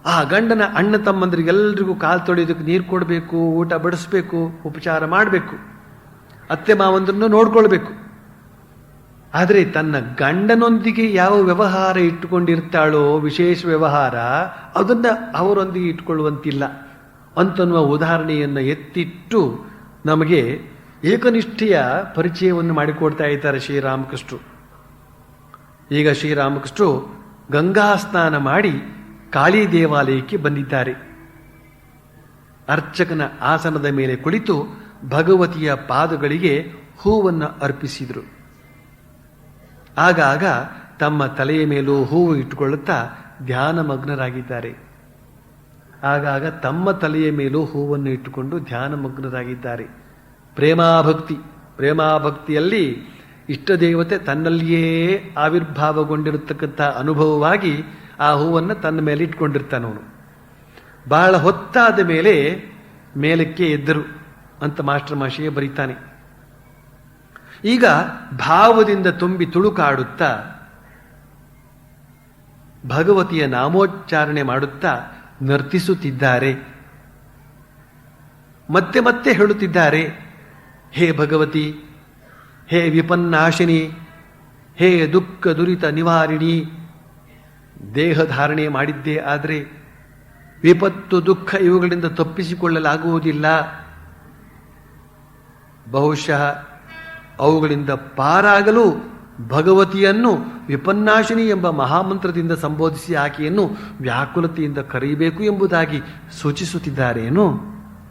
ಆ ಗಂಡನ ಅಣ್ಣ ತಮ್ಮಂದರಿಗೆಲ್ಲರಿಗೂ ಕಾಲು ತೊಳೆಯೋದಕ್ಕೆ ನೀರು ಕೊಡಬೇಕು, ಊಟ ಬಡಿಸ್ಬೇಕು, ಉಪಚಾರ ಮಾಡಬೇಕು, ಅತ್ತೆ ಮಾವಂದ್ರನ್ನು ನೋಡ್ಕೊಳ್ಬೇಕು. ಆದರೆ ತನ್ನ ಗಂಡನೊಂದಿಗೆ ಯಾವ ವ್ಯವಹಾರ ಇಟ್ಟುಕೊಂಡಿರ್ತಾಳೋ, ವಿಶೇಷ ವ್ಯವಹಾರ, ಅದನ್ನು ಅವರೊಂದಿಗೆ ಇಟ್ಕೊಳ್ಳುವಂತಿಲ್ಲ ಅಂತನ್ನುವ ಉದಾಹರಣೆಯನ್ನು ಎತ್ತಿಟ್ಟು ನಮಗೆ ಏಕನಿಷ್ಠೆಯ ಪರಿಚಯವನ್ನು ಮಾಡಿಕೊಡ್ತಾ ಇದ್ದಾರೆ ಶ್ರೀರಾಮಕೃಷ್ಣರು. ಈಗ ಶ್ರೀರಾಮಕೃಷ್ಣರು ಗಂಗಾ ಸ್ನಾನ ಮಾಡಿ ಕಾಳಿ ದೇವಾಲಯಕ್ಕೆ ಬಂದಿದ್ದಾರೆ. ಅರ್ಚಕನ ಆಸನದ ಮೇಲೆ ಕುಳಿತು ಭಗವತಿಯ ಪಾದಗಳಿಗೆ ಹೂವನ್ನು ಅರ್ಪಿಸಿದರು. ಆಗಾಗ ತಮ್ಮ ತಲೆಯ ಮೇಲೂ ಹೂವು ಇಟ್ಟುಕೊಳ್ಳುತ್ತಾ ಧ್ಯಾನಮಗ್ನರಾಗಿದ್ದಾರೆ. ಆಗಾಗ ತಮ್ಮ ತಲೆಯ ಮೇಲೂ ಹೂವನ್ನು ಇಟ್ಟುಕೊಂಡು ಧ್ಯಾನಮಗ್ನರಾಗಿದ್ದಾರೆ. ಪ್ರೇಮಾಭಕ್ತಿಯಲ್ಲಿ ಇಷ್ಟ ದೇವತೆ ತನ್ನಲ್ಲಿಯೇ ಆವಿರ್ಭಾವಗೊಂಡಿರತಕ್ಕಂಥ ಅನುಭವವಾಗಿ ಆ ಹೂವನ್ನು ತನ್ನ ಮೇಲೆ ಇಟ್ಕೊಂಡಿರ್ತಾನವನು. ಬಹಳ ಹೊತ್ತಾದ ಮೇಲೆ ಮೇಲಕ್ಕೆ ಎದ್ದರು ಅಂತ ಮಾಸ್ಟರ್ ಮಾಷಿಯೇ ಬರೀತಾನೆ. ಈಗ ಭಾವದಿಂದ ತುಂಬಿ ತುಳುಕಾಡುತ್ತಾ ಭಗವತಿಯ ನಾಮೋಚ್ಚಾರಣೆ ಮಾಡುತ್ತಾ ನರ್ತಿಸುತ್ತಿದ್ದಾರೆ. ಮತ್ತೆ ಮತ್ತೆ ಹೇಳುತ್ತಿದ್ದಾರೆ, ಹೇ ಭಗವತಿ, ಹೇ ವಿಪನ್ನಾಶಿನಿ, ಹೇ ದುಃಖ ದುರಿತ ನಿವಾರಿಣಿ. ದೇಹಧಾರಣೆ ಮಾಡಿದ್ದೇ ಆದರೆ ವಿಪತ್ತು ದುಃಖ ಇವುಗಳಿಂದ ತಪ್ಪಿಸಿಕೊಳ್ಳಲಾಗುವುದಿಲ್ಲ. ಬಹುಶಃ ಅವುಗಳಿಂದ ಪಾರಾಗಲು ಭಗವತಿಯನ್ನು ವಿಪನ್ನಾಶಿನಿ ಎಂಬ ಮಹಾಮಂತ್ರದಿಂದ ಸಂಬೋಧಿಸಿ ಆಕೆಯನ್ನು ವ್ಯಾಕುಲತೆಯಿಂದ ಕರೆಯಬೇಕು ಎಂಬುದಾಗಿ ಸೂಚಿಸುತ್ತಿದ್ದಾರೇನು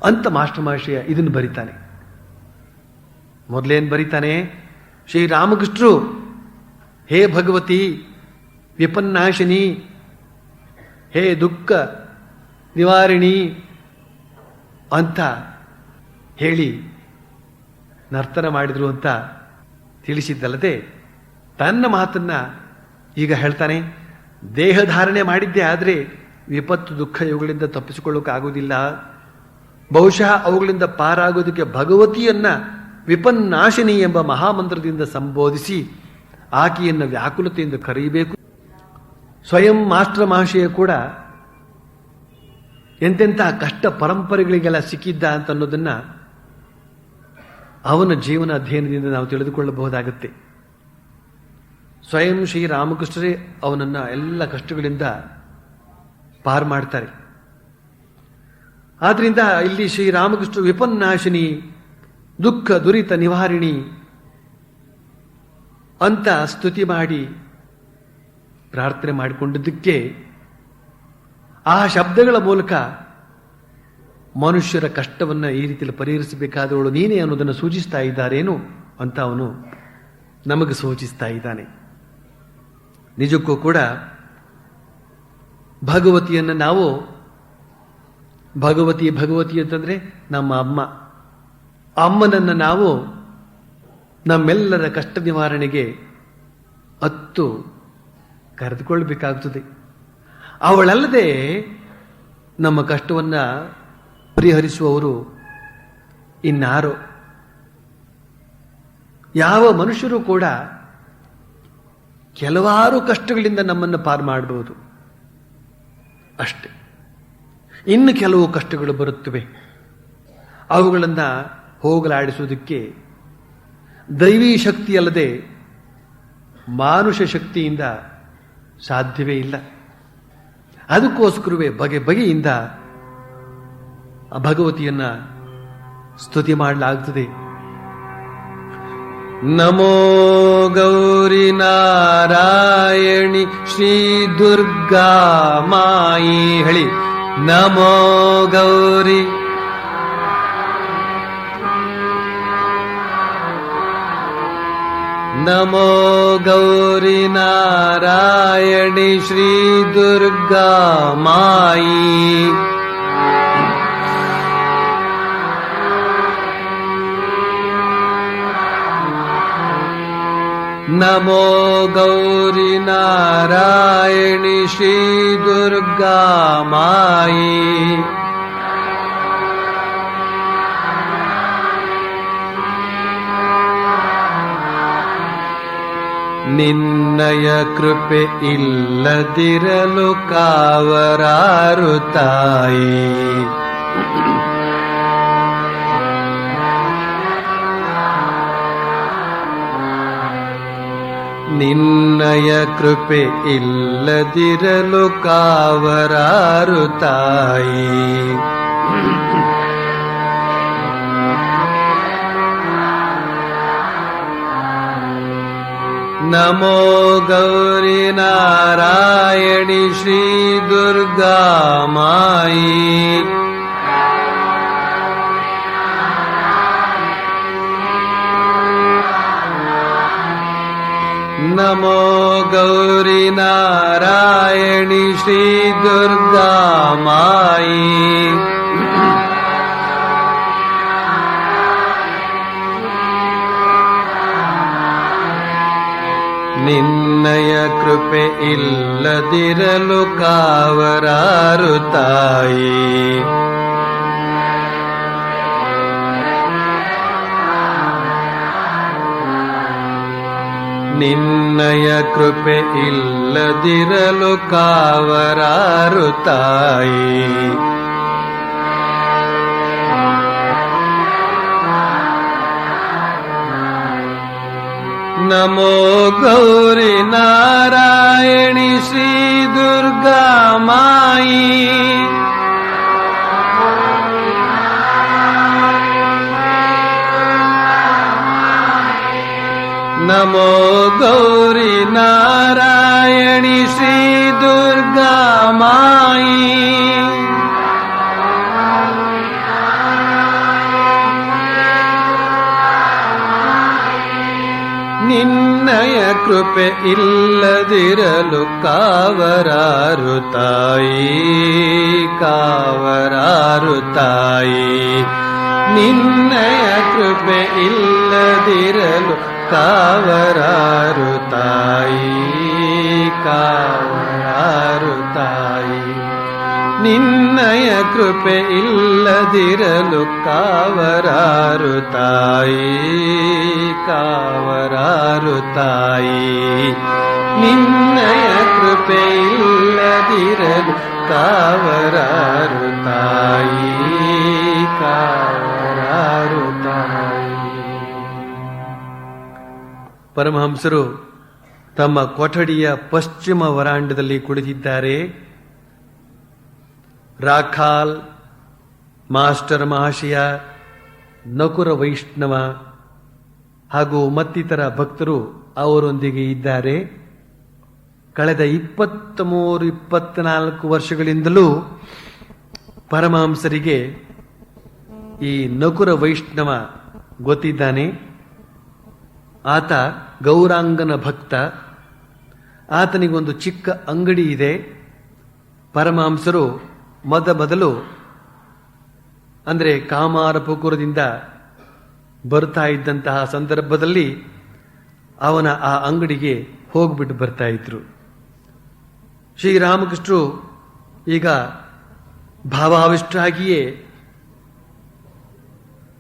ಅಂತ ಮಾಸ್ಟರ್ ಮಾಷಿಯ ಇದನ್ನು ಬರೀತಾನೆ. ಮೊದಲೇನು ಬರೀತಾನೆ? ಶ್ರೀರಾಮಕೃಷ್ಣರು ಹೇ ಭಗವತಿ ವಿಪನ್ನಾಶಿನಿ, ಹೇ ದುಃಖ ನಿವಾರಿಣಿ ಅಂತ ಹೇಳಿ ನರ್ತನ ಮಾಡಿದ್ರು ಅಂತ ತಿಳಿಸಿದ್ದಲ್ಲದೆ ತನ್ನ ಮಾತನ್ನ ಈಗ ಹೇಳ್ತಾನೆ. ದೇಹಧಾರಣೆ ಮಾಡಿದ್ದೇ ಆದರೆ ವಿಪತ್ತು ದುಃಖ ಇವುಗಳಿಂದ ತಪ್ಪಿಸಿಕೊಳ್ಳೋಕ್ಕಾಗುವುದಿಲ್ಲ. ಬಹುಶಃ ಅವುಗಳಿಂದ ಪಾರಾಗೋದಕ್ಕೆ ಭಗವತಿಯನ್ನ ವಿಪನ್ನಾಶಿನಿ ಎಂಬ ಮಹಾಮಂತ್ರದಿಂದ ಸಂಬೋಧಿಸಿ ಆಕೆಯನ್ನು ವ್ಯಾಕುಲತೆಯಿಂದ ಕರೆಯಬೇಕು. ಸ್ವಯಂ ಮಾಸ್ಟರ್ ಮಹಾಶಯ ಕೂಡ ಎಂತೆಂಥ ಕಷ್ಟ ಪರಂಪರೆಗಳಿಗೆಲ್ಲ ಸಿಕ್ಕಿದ್ದ ಅಂತ ಅನ್ನೋದನ್ನ ಅವನ ಜೀವನ ಅಧ್ಯಯನದಿಂದ ನಾವು ತಿಳಿದುಕೊಳ್ಳಬಹುದಾಗುತ್ತೆ. ಸ್ವಯಂ ಶ್ರೀರಾಮಕೃಷ್ಣರೇ ಅವನನ್ನ ಎಲ್ಲ ಕಷ್ಟಗಳಿಂದ ಪಾರು ಮಾಡ್ತಾರೆ. ಆದ್ರಿಂದ ಇಲ್ಲಿ ಶ್ರೀರಾಮಕೃಷ್ಣ ವಿಪನ್ನಾಶಿನಿ, ದುಃಖ ದುರಿತ ನಿವಾರಿಣಿ ಅಂತ ಸ್ತುತಿ ಮಾಡಿ ಪ್ರಾರ್ಥನೆ ಮಾಡಿಕೊಂಡಿದ್ದಕ್ಕೆ ಆ ಶಬ್ದಗಳ ಮೂಲಕ ಮನುಷ್ಯರ ಕಷ್ಟವನ್ನು ಈ ರೀತಿಯಲ್ಲಿ ಪರಿಹರಿಸಬೇಕಾದವಳು ನೀನೇ ಅನ್ನೋದನ್ನು ಸೂಚಿಸ್ತಾ ಇದ್ದಾರೇನು ಅಂತ ಅವನು ನಮಗೆ ಸೂಚಿಸ್ತಾ ಇದ್ದಾನೆ. ನಿಜಕ್ಕೂ ಕೂಡ ಭಗವತಿಯನ್ನು ನಾವು ಭಗವತಿ ಅಂತಂದ್ರೆ ನಮ್ಮ ಅಮ್ಮನನ್ನು ನಾವು ನಮ್ಮೆಲ್ಲರ ಕಷ್ಟ ನಿವಾರಣೆಗೆ ಕರೆದುಕೊಳ್ಬೇಕಾಗ್ತದೆ. ಅವಳಲ್ಲದೆ ನಮ್ಮ ಕಷ್ಟವನ್ನು ಪರಿಹರಿಸುವವರು ಇನ್ನಾರೋ. ಯಾವ ಮನುಷ್ಯರು ಕೂಡ ಕೆಲವಾರು ಕಷ್ಟಗಳಿಂದ ನಮ್ಮನ್ನು ಪಾರು ಮಾಡಬಹುದು ಅಷ್ಟೆ. ಇನ್ನು ಕೆಲವು ಕಷ್ಟಗಳು ಬರುತ್ತವೆ. ಅವುಗಳನ್ನು ಹೋಗಲಾಡಿಸುವುದಕ್ಕೆ ದೈವೀ ಶಕ್ತಿ ಅಲ್ಲದೆ ಮಾನುಷ ಶಕ್ತಿಯಿಂದ ಸಾಧ್ಯವೇ ಇಲ್ಲ. ಅದಕ್ಕೋಸ್ಕರವೇ ಬಗೆ ಬಗೆಯಿಂದ ಆ ಭಗವತಿಯನ್ನ ಸ್ತುತಿ ಮಾಡಲಾಗ್ತದೆ. ನಮೋ ಗೌರಿ ನಾರಾಯಣಿ ಶ್ರೀ ದುರ್ಗಾ ಮಾಯಿ ಹೇಳಿ. ನಮೋ ಗೌರಿ ನಮೋ ಗೌರಿ ನಾರಾಯಣಿ ಶ್ರೀ ದುರ್ಗಾ ಮಾಯಿ. ನಮೋ ಗೌರಿ ನಾರಾಯಣಿ ಶ್ರೀ ದುರ್ಗಾ ಮಾಯಿ. ನಿನ್ನಯ ಕೃಪೆ ಇಲ್ಲದಿರಲು ಕಾವರಾರು ತಾಯಿ. ನಿನ್ನಯ ಕೃಪೆ ಇಲ್ಲದಿರಲು ಕಾವರಾರು ತಾಯಿ. ನಮೋ ಗೌರಿ ನಾರಾಯಣಿ ಶ್ರೀ ದುರ್ಗಾ ಮಾಯಿ. ನಮೋ ಗೌರಿ ನಾರಾಯಣಿ ಶ್ರೀ ದುರ್ಗಾ ಮಾಯಿ. ನಿನ್ನಯ ಕೃಪೆ ಇಲ್ಲದಿರಲು ಕಾವರಾರು ತಾಯಿ. ನಿನ್ನಯ ಕೃಪೆ ಇಲ್ಲದಿರಲು ಕಾವರಾರು ತಾಯಿ. ನಮೋ ಗೌರಿ ನಾರಾಯಣಿ ಶ್ರೀ ದುರ್ಗಾ ಮಾಯಿ. ನಮೋ ಗೌರಿ ನಾರಾಯಣಿ ಶ್ರೀ ದುರ್ಗಾ ಮಾಯಿ. ನಿನ್ನಯ ಕೃಪೆ ಇಲ್ಲದಿರಲು ಕಾವರಾರು ತಾಯಿ. ಕಾವರಾರು ತಾಯಿ. ನಿನ್ನಯ ಕೃಪೆ ಇಲ್ಲದಿರಲು ಕಾವರಾರು ತಾಯಿ. ಕಾವರಾರು ತಾಯಿ. ನಿನ್ನಯ ಕೃಪೆ ಇಲ್ಲದಿರಲು ಕಾವರಾರು ತಾಯಿ. ಕಾವರಾರು ತಾಯಿ. ನಿನ್ನಯ ಕೃಪೆ ಇಲ್ಲದಿರಲು ಕಾವರಾರು ತಾಯಿ. ಕಾವರಾರು ತಾಯಿ. ಪರಮಹಂಸರು ತಮ್ಮ ಕೊಠಡಿಯ ಪಶ್ಚಿಮ ವರಾಂಡದಲ್ಲಿ ಕುಳಿತಿದ್ದಾರೆ. ರಾಖಾಲ್, ಮಾಸ್ಟರ್ ಮಹಾಶಯ, ನಕುರ ವೈಷ್ಣವ ಹಾಗೂ ಮತ್ತಿತರ ಭಕ್ತರು ಅವರೊಂದಿಗೆ ಇದ್ದಾರೆ. ಕಳೆದ 23-24 ವರ್ಷಗಳಿಂದಲೂ ಪರಮಹಂಸರಿಗೆ ಈ ನಕುರ ವೈಷ್ಣವ ಗೊತ್ತಿದ್ದಾನೆ. ಆತ ಗೌರಾಂಗನ ಭಕ್ತ. ಆತನಿಗೊಂದು ಚಿಕ್ಕ ಅಂಗಡಿ ಇದೆ. ಪರಮಹಂಸರು ಮೊದಲು ಅಂದರೆ ಕಾಮಾರಪುಕುರದಿಂದ ಬರ್ತಾ ಇದ್ದಂತಹ ಸಂದರ್ಭದಲ್ಲಿ ಅವನ ಆ ಅಂಗಡಿಗೆ ಹೋಗ್ಬಿಟ್ಟು ಬರ್ತಾ ಇದ್ರು. ಶ್ರೀರಾಮಕೃಷ್ಣರು ಈಗ ಭಾವಾವಿಷ್ಟರಾಗಿಯೇ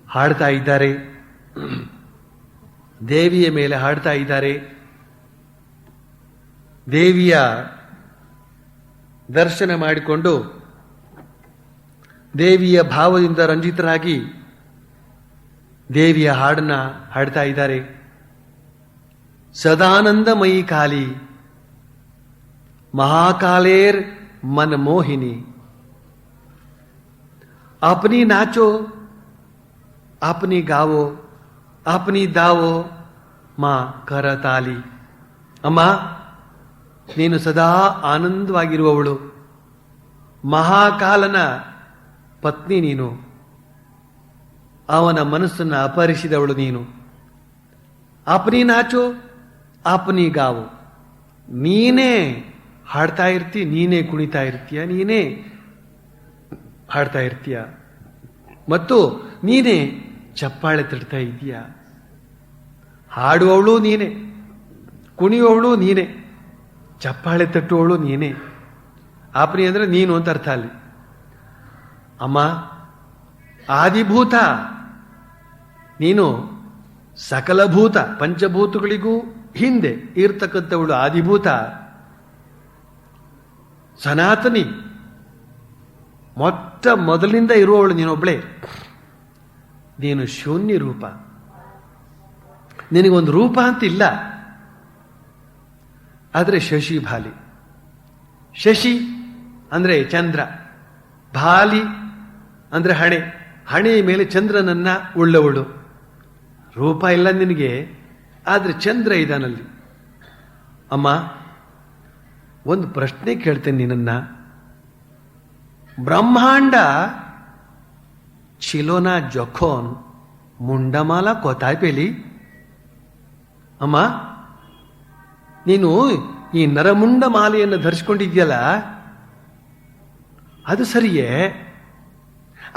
ಹಾಡ್ತಾ ಇದ್ದಾರೆ, ದೇವಿಯ ಮೇಲೆ ಹಾಡ್ತಾ ಇದ್ದಾರೆ. ದೇವಿಯ ದರ್ಶನ ಮಾಡಿಕೊಂಡು ದೇವಿಯ ಭಾವದಿಂದ ರಂಜಿತರಾಗಿ ದೇವಿಯ ಹಾಡನ್ನ ಹಾಡ್ತಾ ಇದ್ದಾರೆ. ಸದಾನಂದಮಯಿ ಕಾಲಿ महाकालेर मनमोहिनी, अपनी नाचो अपनी गावो अपनी दावो ಮಾ ಕರತಾಲಿ. ಅಮ್ಮ, ನೀನು ಸದಾ ಆನಂದವಾಗಿರುವವಳು, ಮಹಾಕಾಲನ ಪತ್ನಿ ನೀನು, ಅವನ ಮನಸ್ಸನ್ನು ಅಪಹರಿಸಿದವಳು ನೀನು. ಅಪ್ನಿ ನಾಚೋ ಅಪ್ನಿ ಗಾವೋ, ನೀನೇ ಹಾಡ್ತಾ ಇರ್ತೀಯ, ನೀನೇ ಕುಣಿತಾ ಇರ್ತೀಯ, ನೀನೇ ಹಾಡ್ತಾ ಇರ್ತೀಯ ಮತ್ತು ನೀನೇ ಚಪ್ಪಾಳೆ ತಡ್ತಾ ಇದೀಯ. ಹಾಡುವವಳು ನೀನೆ, ಕುಣಿಯುವವಳು ನೀನೆ, ಚಪ್ಪಾಳೆ ತಟ್ಟುವವಳು ನೀನೆ. ಆಪ್ನಿ ಅಂದ್ರೆ ನೀನು ಅಂತ ಅರ್ಥ ಅಲ್ಲಿ. ಅಮ್ಮ, ಆದಿಭೂತ ನೀನು, ಸಕಲಭೂತ ಪಂಚಭೂತಗಳಿಗೂ ಹಿಂದೆ ಇರ್ತಕ್ಕಂಥವಳು ಆದಿಭೂತ, ಸನಾತನಿ, ಮೊಟ್ಟ ಮೊದಲಿನಿಂದ ಇರುವವಳು ನೀನೊಬ್ಳೆ. ನೀನು ಶೂನ್ಯ ರೂಪ, ನಿನಗೊಂದು ರೂಪ ಅಂತ ಇಲ್ಲ. ಆದರೆ ಶಶಿ ಭಾಲಿ, ಶಶಿ ಅಂದ್ರೆ ಚಂದ್ರ, ಭಾಲಿ ಅಂದ್ರೆ ಹಣೆ, ಹಣೆಯ ಮೇಲೆ ಚಂದ್ರನನ್ನ ಉಳ್ಳವಳು. ರೂಪ ಇಲ್ಲ ನಿನಗೆ, ಆದ್ರೆ ಚಂದ್ರ ಇದಾನಲ್ಲಿ. ಅಮ್ಮ, ಒಂದು ಪ್ರಶ್ನೆ ಕೇಳ್ತೇನೆ ನಿನ್ನ. ব্রহ্মাণ্ড ছিল না যখন মুন্ডামালা কোথায় পেলি? ಅಮ್ಮ, ನೀನು ಈ ನರಮುಂಡ ಮಾಲೆಯನ್ನು ಧರಿಸಿಕೊಂಡಿದ್ಯಲ್ಲ, ಅದು ಸರಿಯೇ.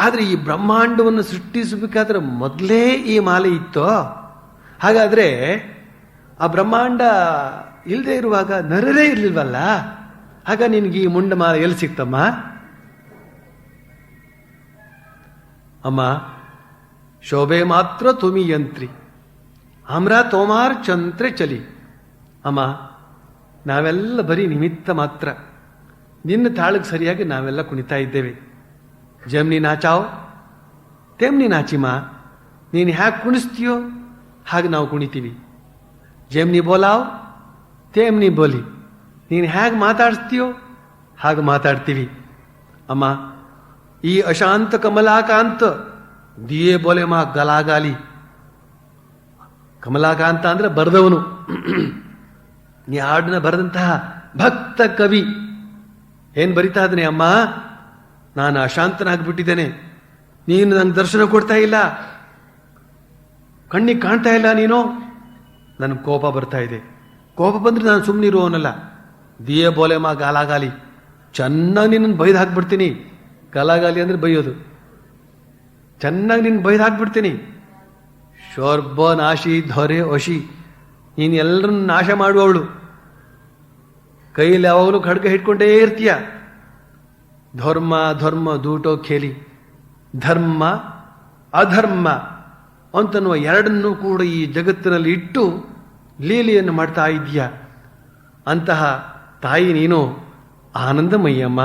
ಆದರೆ ಈ ಬ್ರಹ್ಮಾಂಡವನ್ನು ಸೃಷ್ಟಿಸಬೇಕಾದ್ರೆ ಮೊದಲೇ ಈ ಮಾಲೆ ಇತ್ತೋ? ಹಾಗಾದ್ರೆ ಆ ಬ್ರಹ್ಮಾಂಡ ಇಲ್ಲದೆ ಇರುವಾಗ ನರರೇ ಇರ್ಲಿಲ್ವಲ್ಲ, ಆಗ ನಿನ್ಗೆ ಈ ಮುಂಡ ಮಾಲೆ ಎಲ್ಲಿ ಸಿಕ್ತಮ್ಮ? ಅಮ್ಮ, ಶೋಭೆ ಮಾತ್ರ ತುಮಿ ಯಂತ್ರಿ, ಅಮ್ರಾ ತೋಮಾರ್ ಚಂತ್ರೆ ಚಲಿ. ಅಮ್ಮ, ನಾವೆಲ್ಲ ಬರೀ ನಿಮಿತ್ತ ಮಾತ್ರ, ನಿನ್ನ ತಾಳಕ್ಕೆ ಸರಿಯಾಗಿ ನಾವೆಲ್ಲ ಕುಣಿತಾ ಇದ್ದೇವೆ. ಜಮ್ನಿ ನಾಚಾವ್ ತೆಮ್ನಿ ನಾಚಿಮಾ, ನೀನು ಹ್ಯಾಗೆ ಕುಣಿಸ್ತೀಯೋ ಹಾಗೆ ನಾವು ಕುಣಿತೀವಿ. ಜಮ್ನಿ ಬೋಲಾವ್ ತೇಮ್ನಿ ಬೋಲಿ, ನೀನು ಹೇಗೆ ಮಾತಾಡಿಸ್ತೀಯೋ ಹಾಗೆ ಮಾತಾಡ್ತೀವಿ. ಅಮ್ಮ, ಈ ಅಶಾಂತ ಕಮಲಾಕಾಂತ ದಿಯೇ ಬೋಲೆ ಮಾ ಗಲಾಗಾಲಿ. ಕಮಲಾಕಾಂತ ಅಂದ್ರೆ ಬರೆದವನು, ಈ ಹಾಡನ್ನ ಬರೆದಂತಹ ಭಕ್ತ ಕವಿ ಏನ್ ಬರಿತಾ ಇದ್ದಾನೆ? ಅಮ್ಮ, ನಾನು ಅಶಾಂತನಾಗ್ಬಿಟ್ಟಿದ್ದೇನೆ, ನೀನು ನಂಗೆ ದರ್ಶನ ಕೊಡ್ತಾ ಇಲ್ಲ, ಕಣ್ಣಿಗೆ ಕಾಣ್ತಾ ಇಲ್ಲ ನೀನು, ನನಗೆ ಕೋಪ ಬರ್ತಾ ಇದೆ. ಕೋಪ ಬಂದ್ರೆ ನಾನು ಸುಮ್ಮನಿರುವವನಲ್ಲ. ದಿಯೇ ಬೋಲೆ ಮಾ ಗಾಲಾಗಾಲಿ, ಚೆನ್ನಾಗಿ ನಿನ್ನನ್ನು ಬೈದು ಹಾಕ್ಬಿಡ್ತೀನಿ. ಗಾಲಾಗಾಲಿ ಅಂದ್ರೆ ಬೈಯೋದು. ಚೆನ್ನಾಗಿ ನಿನ್ನ ಬೈದು ಹಾಕ್ಬಿಡ್ತೀನಿ. ಶೋರ್ಬ ನಾಶಿ ಧೊರೆ ಒಶಿ, ನೀನು ಎಲ್ಲರನ್ನು ನಾಶ ಮಾಡುವವಳು, ಕೈಯಲ್ಲಿ ಯಾವಾಗಲೂ ಖಡ್ಗ ಹಿಡ್ಕೊಂಡೇ ಇರ್ತೀಯ. ಧರ್ಮ ಧರ್ಮ ದೂಟೋ ಖೇಲಿ, ಧರ್ಮ ಅಧರ್ಮ ಅಂತನ್ನುವ ಎರಡನ್ನೂ ಕೂಡ ಈ ಜಗತ್ತಿನಲ್ಲಿ ಇಟ್ಟು ಲೀಲೆಯನ್ನು ಮಾಡ್ತಾ ಇದೀಯ. ಅಂತಹ ತಾಯಿ ನೀನು ಆನಂದಮಯ್ಯಮ್ಮ.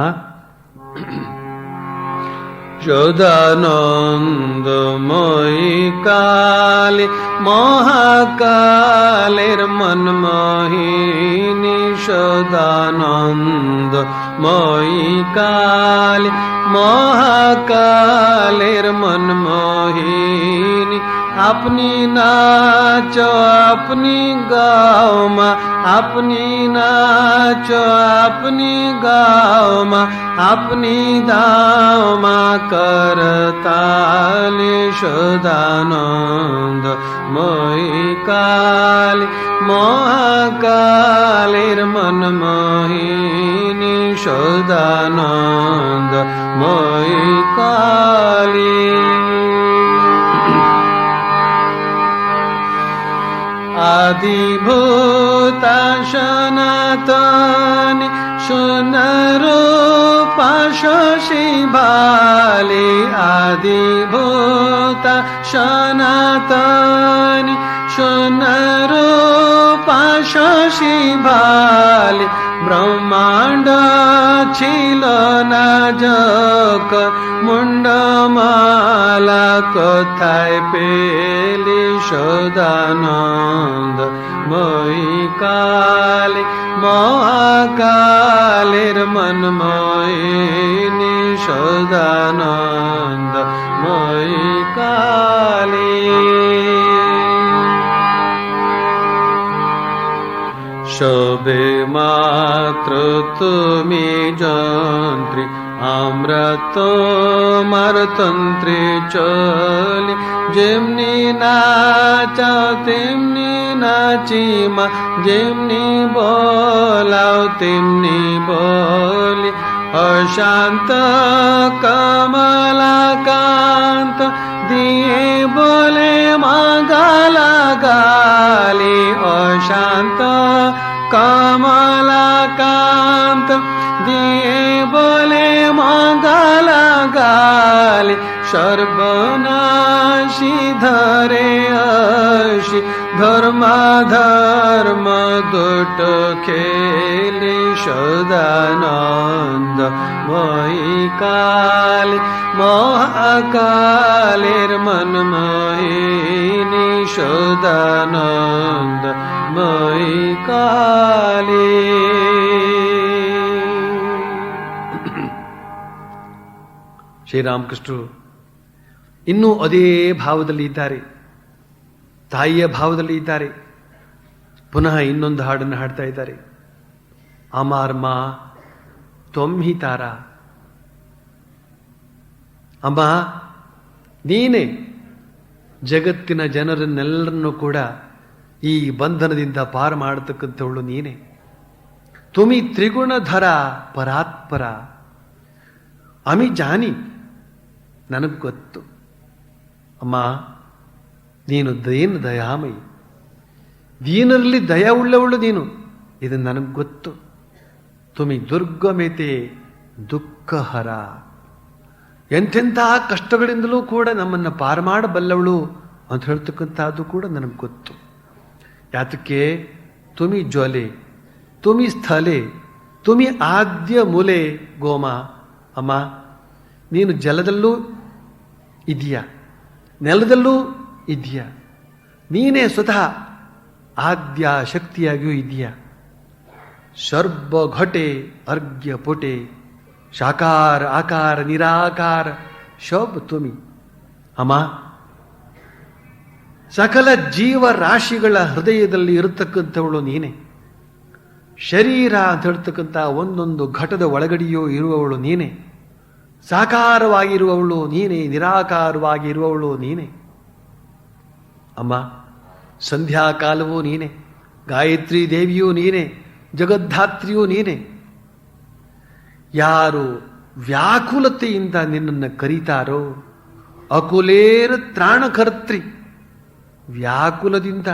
ಶೋಧಾನಂದಮಯಿ ಕಾಲಿ ಮಹಾಕಾಲೇರ್ ಮನ್ಮೋಹಿನಿ, ಶೋಧಾನಂದಮಯಿ ಕಾಲಿ ಮಹಾಕಾಲೇರ್ ಮನ್ಮೋಹಿನಿ. अपनी नाचो अपनी गाओ माँ, अपनी नाचो अपनी गाओ माँ, अपनी दाओ माँ करताली. शोधानंद मोहि काली महाकालेर मनमोहिनी, शोधानंद मोहि काली. आदिभूता सनातनी शून्यरूपा शशि बाले आदिभूत सनातनी शून्यरूपा शशि बाले ब्रह्मांड छिल ना जक मुंडमाला कोथाय पेली सदानंद मयि काले महाकालेर मनमयिनी सदानंद मयि काले शोभे मात्र तुमी जंत्री আমরা তোমার তন্ত্রে চলি যেমনি নাচাও তেমনি নাচিমা যেমনি বলাও তেমনি বলি অশান্ত কমলাকান্ত দিয়ে বলে মাগালা গালি অশান্ত কমলাকান্ত দিয়ে বলে মাগালা গালি সর্বনাশী ধরে আসি ধর্মাধর্ম দুট খেলি সদানন্দ ময়ি কালে মহাকালের মনময়িনী সদানন্দ ময়ি কালে ಶ್ರೀರಾಮಕೃಷ್ಣರು ಇನ್ನೂ ಅದೇ ಭಾವದಲ್ಲಿ ಇದ್ದಾರೆ, ತಾಯಿಯ ಭಾವದಲ್ಲಿ ಇದ್ದಾರೆ. ಪುನಃ ಇನ್ನೊಂದು ಹಾಡನ್ನು ಹಾಡ್ತಾ ಇದ್ದಾರೆ. ಅಮಾರ್ ಮಾ ತ್ವಮ್ಹಿ ತಾರ. ಅಮ್ಮ ನೀನೇ ಜಗತ್ತಿನ ಜನರನ್ನೆಲ್ಲರನ್ನೂ ಕೂಡ ಈ ಬಂಧನದಿಂದ ಪಾರು ಮಾಡತಕ್ಕಂಥವಳು ನೀನೇ. ತುಮಿ ತ್ರಿಗುಣಧರ ಪರಾತ್ಪರ. ಅಮಿ ಜಾನಿ, ನನಗೆ ಗೊತ್ತು ಅಮ್ಮ, ನೀನು ದಯನ ದಯಾಮಯಿ, ದೀನರಲ್ಲಿ ದಯ ಉಳ್ಳವಳು ನೀನು, ಇದು ನನಗೆ ಗೊತ್ತು. ತುಮಿ ದುರ್ಗಮೇತೆ ದುಃಖಹರ. ಎಂತೆಂತಹ ಕಷ್ಟಗಳಿಂದಲೂ ಕೂಡ ನಮ್ಮನ್ನು ಪಾರು ಮಾಡಬಲ್ಲವಳು ಅಂತ ಹೇಳ್ತಕ್ಕಂಥದ್ದು ಕೂಡ ನನಗೆ ಗೊತ್ತು. ಯಾತಕ್ಕೆ? ತುಮಿ ಜ್ವಲೆ, ತುಮಿ ಸ್ಥಲೆ, ತುಮಿ ಆದ್ಯ ಮೂಲೆ ಗೋಮ. ಅಮ್ಮ, ನೀನು ಜಲದಲ್ಲೂ ಇದೆಯಾ, ನೆಲದಲ್ಲೂ ಇದೆಯಾ, ನೀನೇ ಸ್ವತಃ ಆದ್ಯ ಶಕ್ತಿಯಾಗಿಯೂ ಇದೆಯಾ. ಸರ್ವ ಘಟೆ ಅರ್ಘ್ಯ ಪುಟೆ, ಸಾಕಾರ ಆಕಾರ ನಿರಾಕಾರ ಶೋಭ ತುಮಿ. ಅಮ್ಮ, ಸಕಲ ಜೀವರಾಶಿಗಳ ಹೃದಯದಲ್ಲಿ ಇರತಕ್ಕಂಥವಳು ನೀನೇ. ಶರೀರ ಅಂತ ಹೇಳ್ತಕ್ಕಂಥ ಒಂದೊಂದು ಘಟದ ಒಳಗಡೆಯೂ ಇರುವವಳು ನೀನೇ. ಸಾಕಾರವಾಗಿರುವವಳು ನೀನೇ, ನಿರಾಕಾರವಾಗಿರುವವಳು ನೀನೇ. ಅಮ್ಮ, ಸಂಧ್ಯಾಕಾಲವೂ ನೀನೇ, ಗಾಯತ್ರಿ ದೇವಿಯೂ ನೀನೇ, ಜಗದ್ಧಾತ್ರಿಯೂ ನೀನೇ. ಯಾರು ವ್ಯಾಕುಲತೆಯಿಂದ ನಿನ್ನನ್ನು ಕರೀತಾರೋ, ಅಕುಲೇರ ತ್ರಾಣಕರ್ತೃ, ವ್ಯಾಕುಲದಿಂದ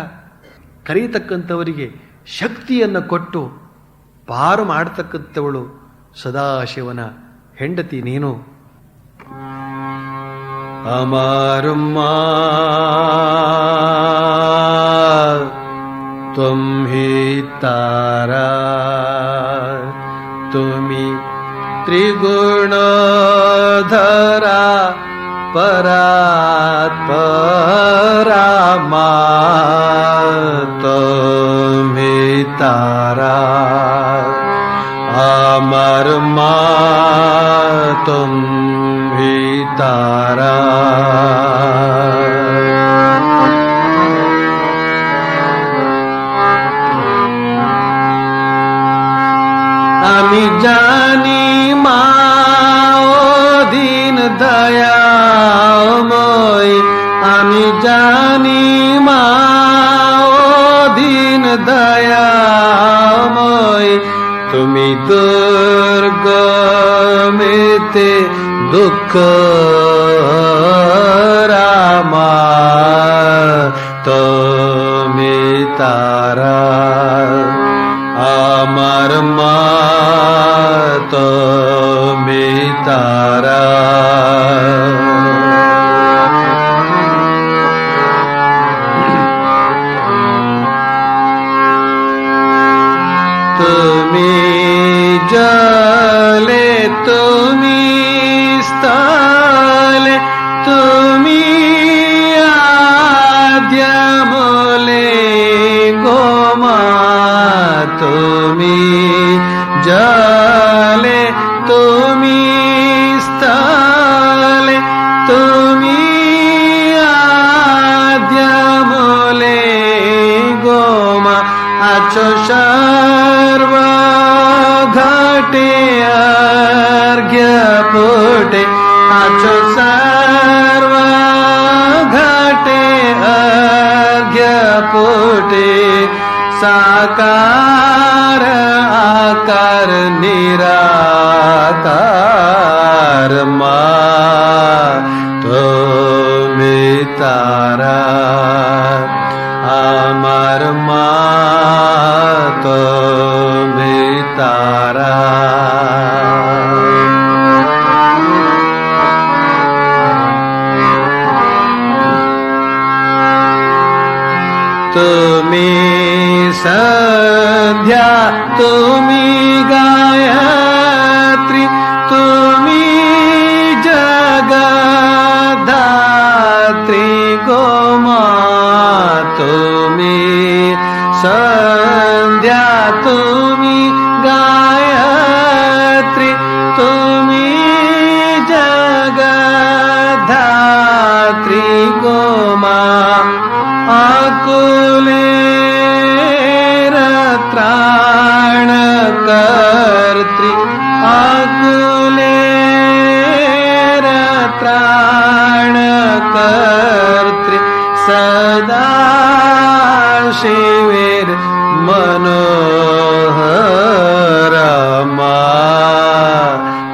ಕರೀತಕ್ಕಂಥವರಿಗೆ ಶಕ್ತಿಯನ್ನು ಕೊಟ್ಟು ಪಾರು ಮಾಡತಕ್ಕಂಥವಳು ಸದಾಶಿವನ ಹೆಂಡತಿ ನೀನು. ಅಮಾರುಮ್ಮಾ ತ್ವಂ ಹಿ ತಾರಾ, ತುಮಿ ತ್ರಿಗುಣಧರಾ ಪರಾತ್ಪರಾ ಮಾ ತ್ವಂ ಹಿ ತಾರಾ. ಅಮರ್ ಮಾ ತ್ವಂ ಹಿ ತಾರಾ. আমি জানি মা অধীন দয়াময়, আমি জানি মা অধীন দয়াময়, তুমি দুর্গমেতে দুঃখ রামা, তুমি তারা। আমার মা তুমি तारा तुम्ही जले तुम्ही स्थले तुम्ही आद्य मोले गोमा तुम्ही जले तुम्ही स्थले तुम्ही आद्य मोले गोमा आचो सर्व घटे अर्घ्य पोटे आचो सर्व घटे अर्घ्य पोटे साकार आकार निराकार मा तुम्ही तारा अमर मा तुम्ही तारा तुम्ही संध्या तुम्ही गायत्री तुम्ही जगद्धात्री गोमा तुम्ही संध्या तुम्ही गायत्री तुम्ही जगद्धात्री गोमा आकुलेर त्राण कर्त्री आकुलेर त्राण कर्त्री सदा शिवेर मनोहर मा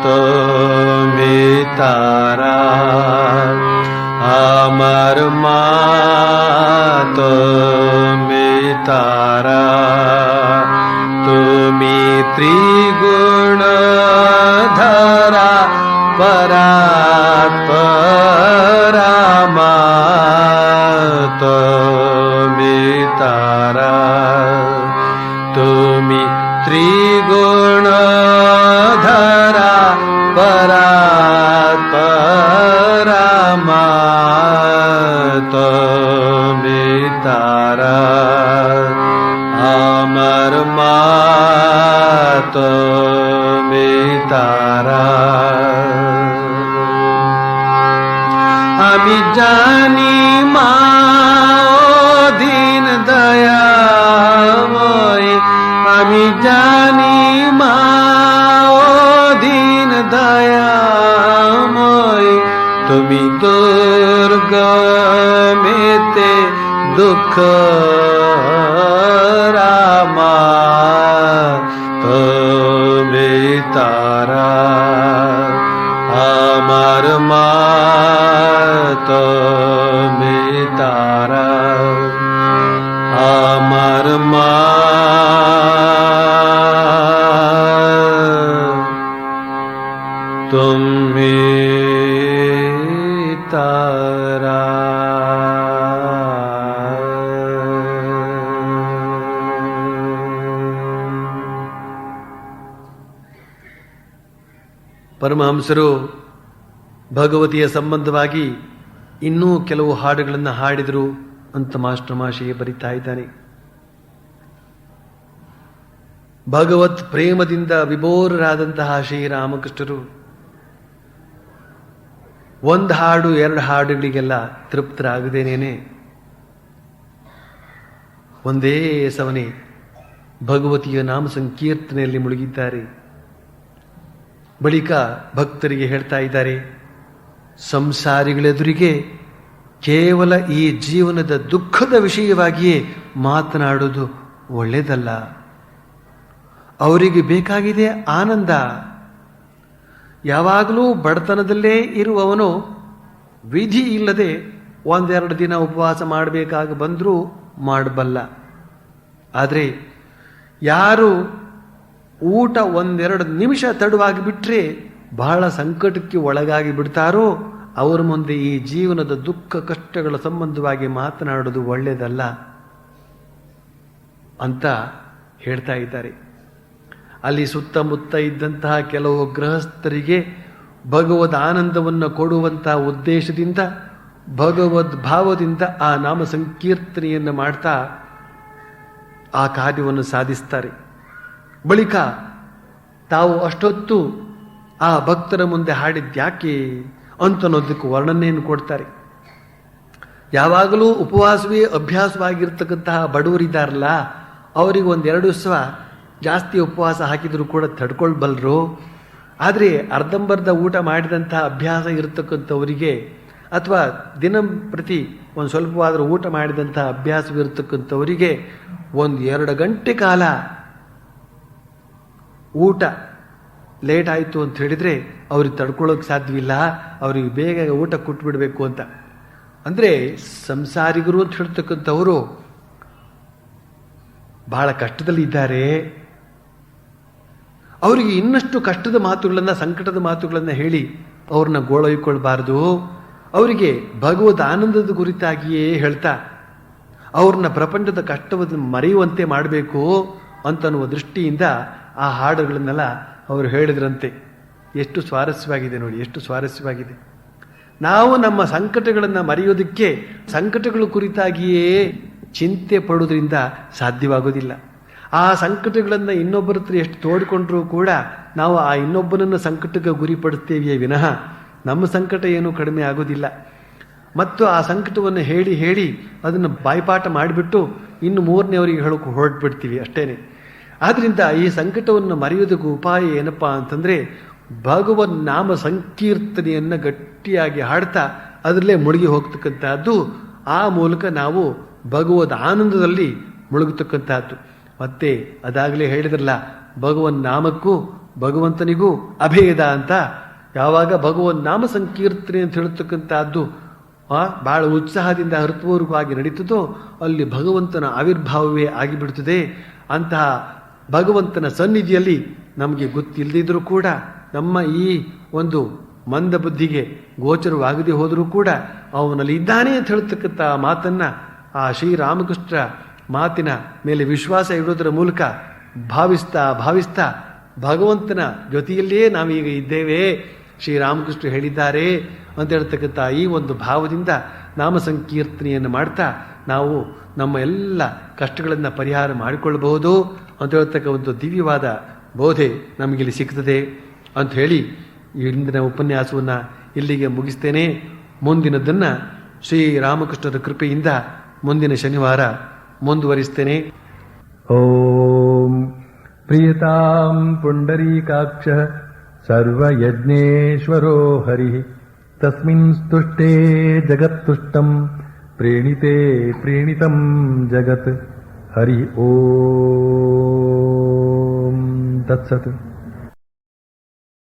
तुम्ही तारा अमर मा तुम्ही तारा तुम्ही त्रिगुणधरा परात्परा मा तुम्ही तारा तुम्ही त्रिगुणधरा परात्परा मा तुम्ही तारा अमर मा तुम्ही तारा आम्ही जानी मा दीन दयामय आम्ही जानी मा दीन दयामय तुम्ही दुर्गमेते दुःख रामा तुम्ही तारा अमर मा तुम्ही तारा अमर मा तुम्ही तारा ಪರಮಹಂಸರು ಭಗವತಿಯ ಸಂಬಂಧವಾಗಿ ಇನ್ನೂ ಕೆಲವು ಹಾಡುಗಳನ್ನು ಹಾಡಿದರು ಅಂತ ಮಾಸ್ಟರ್ ಮಾಶಿಗೆ ಬರಿತಾ ಇದ್ದಾನೆ. ಭಗವತ್ ಪ್ರೇಮದಿಂದ ವಿಭೋರರಾದಂತಹ ಶ್ರೀರಾಮಕೃಷ್ಣರು ಒಂದು ಹಾಡು ಎರಡು ಹಾಡುಗಳಿಗೆಲ್ಲ ತೃಪ್ತರಾಗದೇನೇನೆ ಒಂದೇ ಸವನೆ ಭಗವತಿಯ ನಾಮ ಸಂಕೀರ್ತನೆಯಲ್ಲಿ ಮುಳುಗಿದ್ದಾರೆ. ಬಳಿಕ ಭಕ್ತರಿಗೆ ಹೇಳ್ತಾ ಇದ್ದಾರೆ, ಸಂಸಾರಿಗಳೆದುರಿಗೆ ಕೇವಲ ಈ ಜೀವನದ ದುಃಖದ ವಿಷಯವಾಗಿಯೇ ಮಾತನಾಡುವುದು ಒಳ್ಳೆಯದಲ್ಲ. ಅವರಿಗೆ ಬೇಕಾಗಿದೆ ಆನಂದ. ಯಾವಾಗಲೂ ಬಡತನದಲ್ಲೇ ಇರುವವನು ವಿಧಿ ಇಲ್ಲದೆ ಒಂದೆರಡು ದಿನ ಉಪವಾಸ ಮಾಡಬೇಕಾಗಿ ಬಂದರೂ ಮಾಡಬಲ್ಲ. ಆದರೆ ಯಾರು ಊಟ ಒಂದೆರಡು ನಿಮಿಷ ತಡವಾಗಿ ಬಿಟ್ಟರೆ ಬಹಳ ಸಂಕಟಕ್ಕೆ ಒಳಗಾಗಿ ಬಿಡ್ತಾರೋ ಅವರ ಮುಂದೆ ಈ ಜೀವನದ ದುಃಖ ಕಷ್ಟಗಳ ಸಂಬಂಧವಾಗಿ ಮಾತನಾಡೋದು ಒಳ್ಳೆಯದಲ್ಲ ಅಂತ ಹೇಳ್ತಾ ಇದ್ದಾರೆ. ಅಲ್ಲಿ ಸುತ್ತಮುತ್ತ ಇದ್ದಂತಹ ಕೆಲವು ಗೃಹಸ್ಥರಿಗೆ ಭಗವದ್ ಆನಂದವನ್ನು ಕೊಡುವಂತಹ ಉದ್ದೇಶದಿಂದ ಭಗವದ್ ಭಾವದಿಂದ ಆ ನಾಮ ಸಂಕೀರ್ತನೆಯನ್ನು ಮಾಡ್ತಾ ಆ ಕಾರ್ಯವನ್ನು ಸಾಧಿಸ್ತಾರೆ. ಬಳಿಕ ತಾವು ಅಷ್ಟೊತ್ತು ಆ ಭಕ್ತರ ಮುಂದೆ ಹಾಡಿದ್ಯಾಕೆ ಅಂತನ್ನೋದಕ್ಕೆ ವರ್ಣನೆಯನ್ನು ಕೊಡ್ತಾರೆ. ಯಾವಾಗಲೂ ಉಪವಾಸವೇ ಅಭ್ಯಾಸವಾಗಿರ್ತಕ್ಕಂತಹ ಬಡವರಿದ್ದಾರಲ್ಲ, ಅವರಿಗೆ ಒಂದೆರಡು ದಿವಸ ಜಾಸ್ತಿ ಉಪವಾಸ ಹಾಕಿದರೂ ಕೂಡ ತಡ್ಕೊಳ್ಬಲ್ರು. ಆದರೆ ಅರ್ಧಂಬರ್ಧ ಊಟ ಮಾಡಿದಂತಹ ಅಭ್ಯಾಸ ಇರತಕ್ಕಂಥವರಿಗೆ ಅಥವಾ ದಿನಂಪ್ರತಿ ಒಂದು ಸ್ವಲ್ಪವಾದರೂ ಊಟ ಮಾಡಿದಂತಹ ಅಭ್ಯಾಸವಿರತಕ್ಕಂಥವರಿಗೆ 1-2 ಗಂಟೆ ಕಾಲ ಊಟ ಲೇಟ್ ಆಯಿತು ಅಂತ ಹೇಳಿದರೆ ಅವ್ರಿಗೆ ತಡ್ಕೊಳ್ಳೋಕೆ ಸಾಧ್ಯವಿಲ್ಲ. ಅವ್ರಿಗೆ ಬೇಗ ಊಟ ಕೊಟ್ಬಿಡಬೇಕು ಅಂತ. ಅಂದರೆ ಸಂಸಾರಿಗರು ಅಂತ ಹೇಳ್ತಕ್ಕಂಥವರು ಬಹಳ ಕಷ್ಟದಲ್ಲಿ ಇದ್ದಾರೆ. ಅವರಿಗೆ ಇನ್ನಷ್ಟು ಕಷ್ಟದ ಮಾತುಗಳನ್ನು, ಸಂಕಟದ ಮಾತುಗಳನ್ನು ಹೇಳಿ ಅವ್ರನ್ನ ಗೋಳೊಯ್ಕೊಳ್ಬಾರ್ದು. ಅವರಿಗೆ ಭಗವದ್ ಆನಂದದ ಕುರಿತಾಗಿಯೇ ಹೇಳ್ತಾ ಅವ್ರನ್ನ ಪ್ರಪಂಚದ ಕಷ್ಟವನ್ನು ಮರೆಯುವಂತೆ ಮಾಡಬೇಕು ಅಂತನ್ನುವ ದೃಷ್ಟಿಯಿಂದ ಆ ಹಾಡುಗಳನ್ನೆಲ್ಲ ಅವರು ಹೇಳಿದ್ರಂತೆ. ಎಷ್ಟು ಸ್ವಾರಸ್ಯವಾಗಿದೆ ನೋಡಿ, ಎಷ್ಟು ಸ್ವಾರಸ್ಯವಾಗಿದೆ. ನಾವು ನಮ್ಮ ಸಂಕಟಗಳನ್ನು ಮರೆಯೋದಕ್ಕೆ ಸಂಕಟಗಳ ಕುರಿತಾಗಿಯೇ ಚಿಂತೆ ಪಡೋದ್ರಿಂದ ಸಾಧ್ಯವಾಗೋದಿಲ್ಲ. ಆ ಸಂಕಟಗಳನ್ನು ಇನ್ನೊಬ್ಬರ ಹತ್ರ ಎಷ್ಟು ತೋಡಿಕೊಂಡ್ರೂ ಕೂಡ ನಾವು ಆ ಇನ್ನೊಬ್ಬನನ್ನು ಸಂಕಟಕ್ಕೆ ಗುರಿಪಡಿಸ್ತೇವೆಯೇ ವಿನಃ ನಮ್ಮ ಸಂಕಟ ಏನೂ ಕಡಿಮೆ ಆಗೋದಿಲ್ಲ. ಮತ್ತು ಆ ಸಂಕಟವನ್ನು ಹೇಳಿ ಹೇಳಿ ಅದನ್ನು ಬಾಯ್ಪಾಠ ಮಾಡಿಬಿಟ್ಟು ಇನ್ನು ಮೂರನೇವರಿಗೆ ಹೇಳೋಕೆ ಹೊರಟ್ಬಿಡ್ತೀವಿ ಅಷ್ಟೇನೆ. ಆದ್ದರಿಂದ ಈ ಸಂಕಟವನ್ನು ಮರೆಯೋದಕ್ಕೆ ಉಪಾಯ ಏನಪ್ಪಾ ಅಂತಂದರೆ ಭಗವನ್ ನಾಮ ಸಂಕೀರ್ತನೆಯನ್ನು ಗಟ್ಟಿಯಾಗಿ ಹಾಡ್ತಾ ಅದರಲ್ಲೇ ಮುಳುಗಿ ಹೋಗ್ತಕ್ಕಂಥದ್ದು. ಆ ಮೂಲಕ ನಾವು ಭಗವದ್ ಆನಂದದಲ್ಲಿ ಮುಳುಗತಕ್ಕಂಥದ್ದು. ಮತ್ತೆ ಅದಾಗಲೇ ಹೇಳಿದ್ರಲ್ಲ, ಭಗವನ್ ನಾಮಕ್ಕೂ ಭಗವಂತನಿಗೂ ಅಭೇದ ಅಂತ. ಯಾವಾಗ ಭಗವನ್ ನಾಮ ಸಂಕೀರ್ತನೆ ಅಂತ ಹೇಳ್ತಕ್ಕಂಥದ್ದು ಬಹಳ ಉತ್ಸಾಹದಿಂದ ಹೃತ್ಪೂರ್ವಕವಾಗಿ ನಡೀತದೋ ಅಲ್ಲಿ ಭಗವಂತನ ಆವಿರ್ಭಾವವೇ ಆಗಿಬಿಡ್ತದೆ. ಅಂತಹ ಭಗವಂತನ ಸನ್ನಿಧಿಯಲ್ಲಿ ನಮಗೆ ಗೊತ್ತಿಲ್ಲದಿದ್ರೂ ಕೂಡ ನಮ್ಮ ಈ ಒಂದು ಮಂದ ಬುದ್ಧಿಗೆ ಗೋಚರವಾಗದೆ ಹೋದರೂ ಕೂಡ ಅವನಲ್ಲಿ ಇದ್ದಾನೆ ಅಂತ ಹೇಳ್ತಕ್ಕಂಥ ಮಾತನ್ನ ಆ ಶ್ರೀರಾಮಕೃಷ್ಣ ಮಾತಿನ ಮೇಲೆ ವಿಶ್ವಾಸ ಇಡೋದರ ಮೂಲಕ ಭಾವಿಸ್ತಾ ಭಾವಿಸ್ತಾ ಭಗವಂತನ ಜೊತೆಯಲ್ಲೇ ನಾವೀಗ ಇದ್ದೇವೆ, ಶ್ರೀರಾಮಕೃಷ್ಣ ಹೇಳಿದ್ದಾರೆ ಅಂತ ಹೇಳ್ತಕ್ಕಂಥ ಈ ಒಂದು ಭಾವದಿಂದ ನಾಮ ಸಂಕೀರ್ತನೆಯನ್ನು ಮಾಡ್ತಾ ನಾವು ನಮ್ಮ ಎಲ್ಲ ಕಷ್ಟಗಳನ್ನು ಪರಿಹಾರ ಮಾಡಿಕೊಳ್ಳಬಹುದು ಅಂತ ಹೇಳ್ತಕ್ಕ ಒಂದು ದಿವ್ಯವಾದ ಬೋಧೆ ನಮಗಿಲ್ಲಿ ಸಿಗ್ತದೆ ಅಂತ ಹೇಳಿ ಈ ಇಂದಿನ ಉಪನ್ಯಾಸವನ್ನು ಇಲ್ಲಿಗೆ ಮುಗಿಸ್ತೇನೆ. ಮುಂದಿನದನ್ನು ಶ್ರೀರಾಮಕೃಷ್ಣರ ಕೃಪೆಯಿಂದ ಮುಂದಿನ ಶನಿವಾರ ಮುಂದುವರಿಸ್ತೇನೆ. ಓಂ ಪ್ರಿಯತಾಂ ಪುಂಡರೀಕಾಕ್ಷ ಸರ್ವಯಜ್ಞೇಶ್ವರೋ ಹರಿಃ ತಸ್ಮಿನ್ ಸ್ತುಷ್ಟೇ ಜಗತ್ತುಷ್ಟಂ ಪ್ರೇಣಿತೆ ಪ್ರೇಣಿತಂ ಜಗತ್ ಹರಿ ಓಂ ತತ್ಸತ್.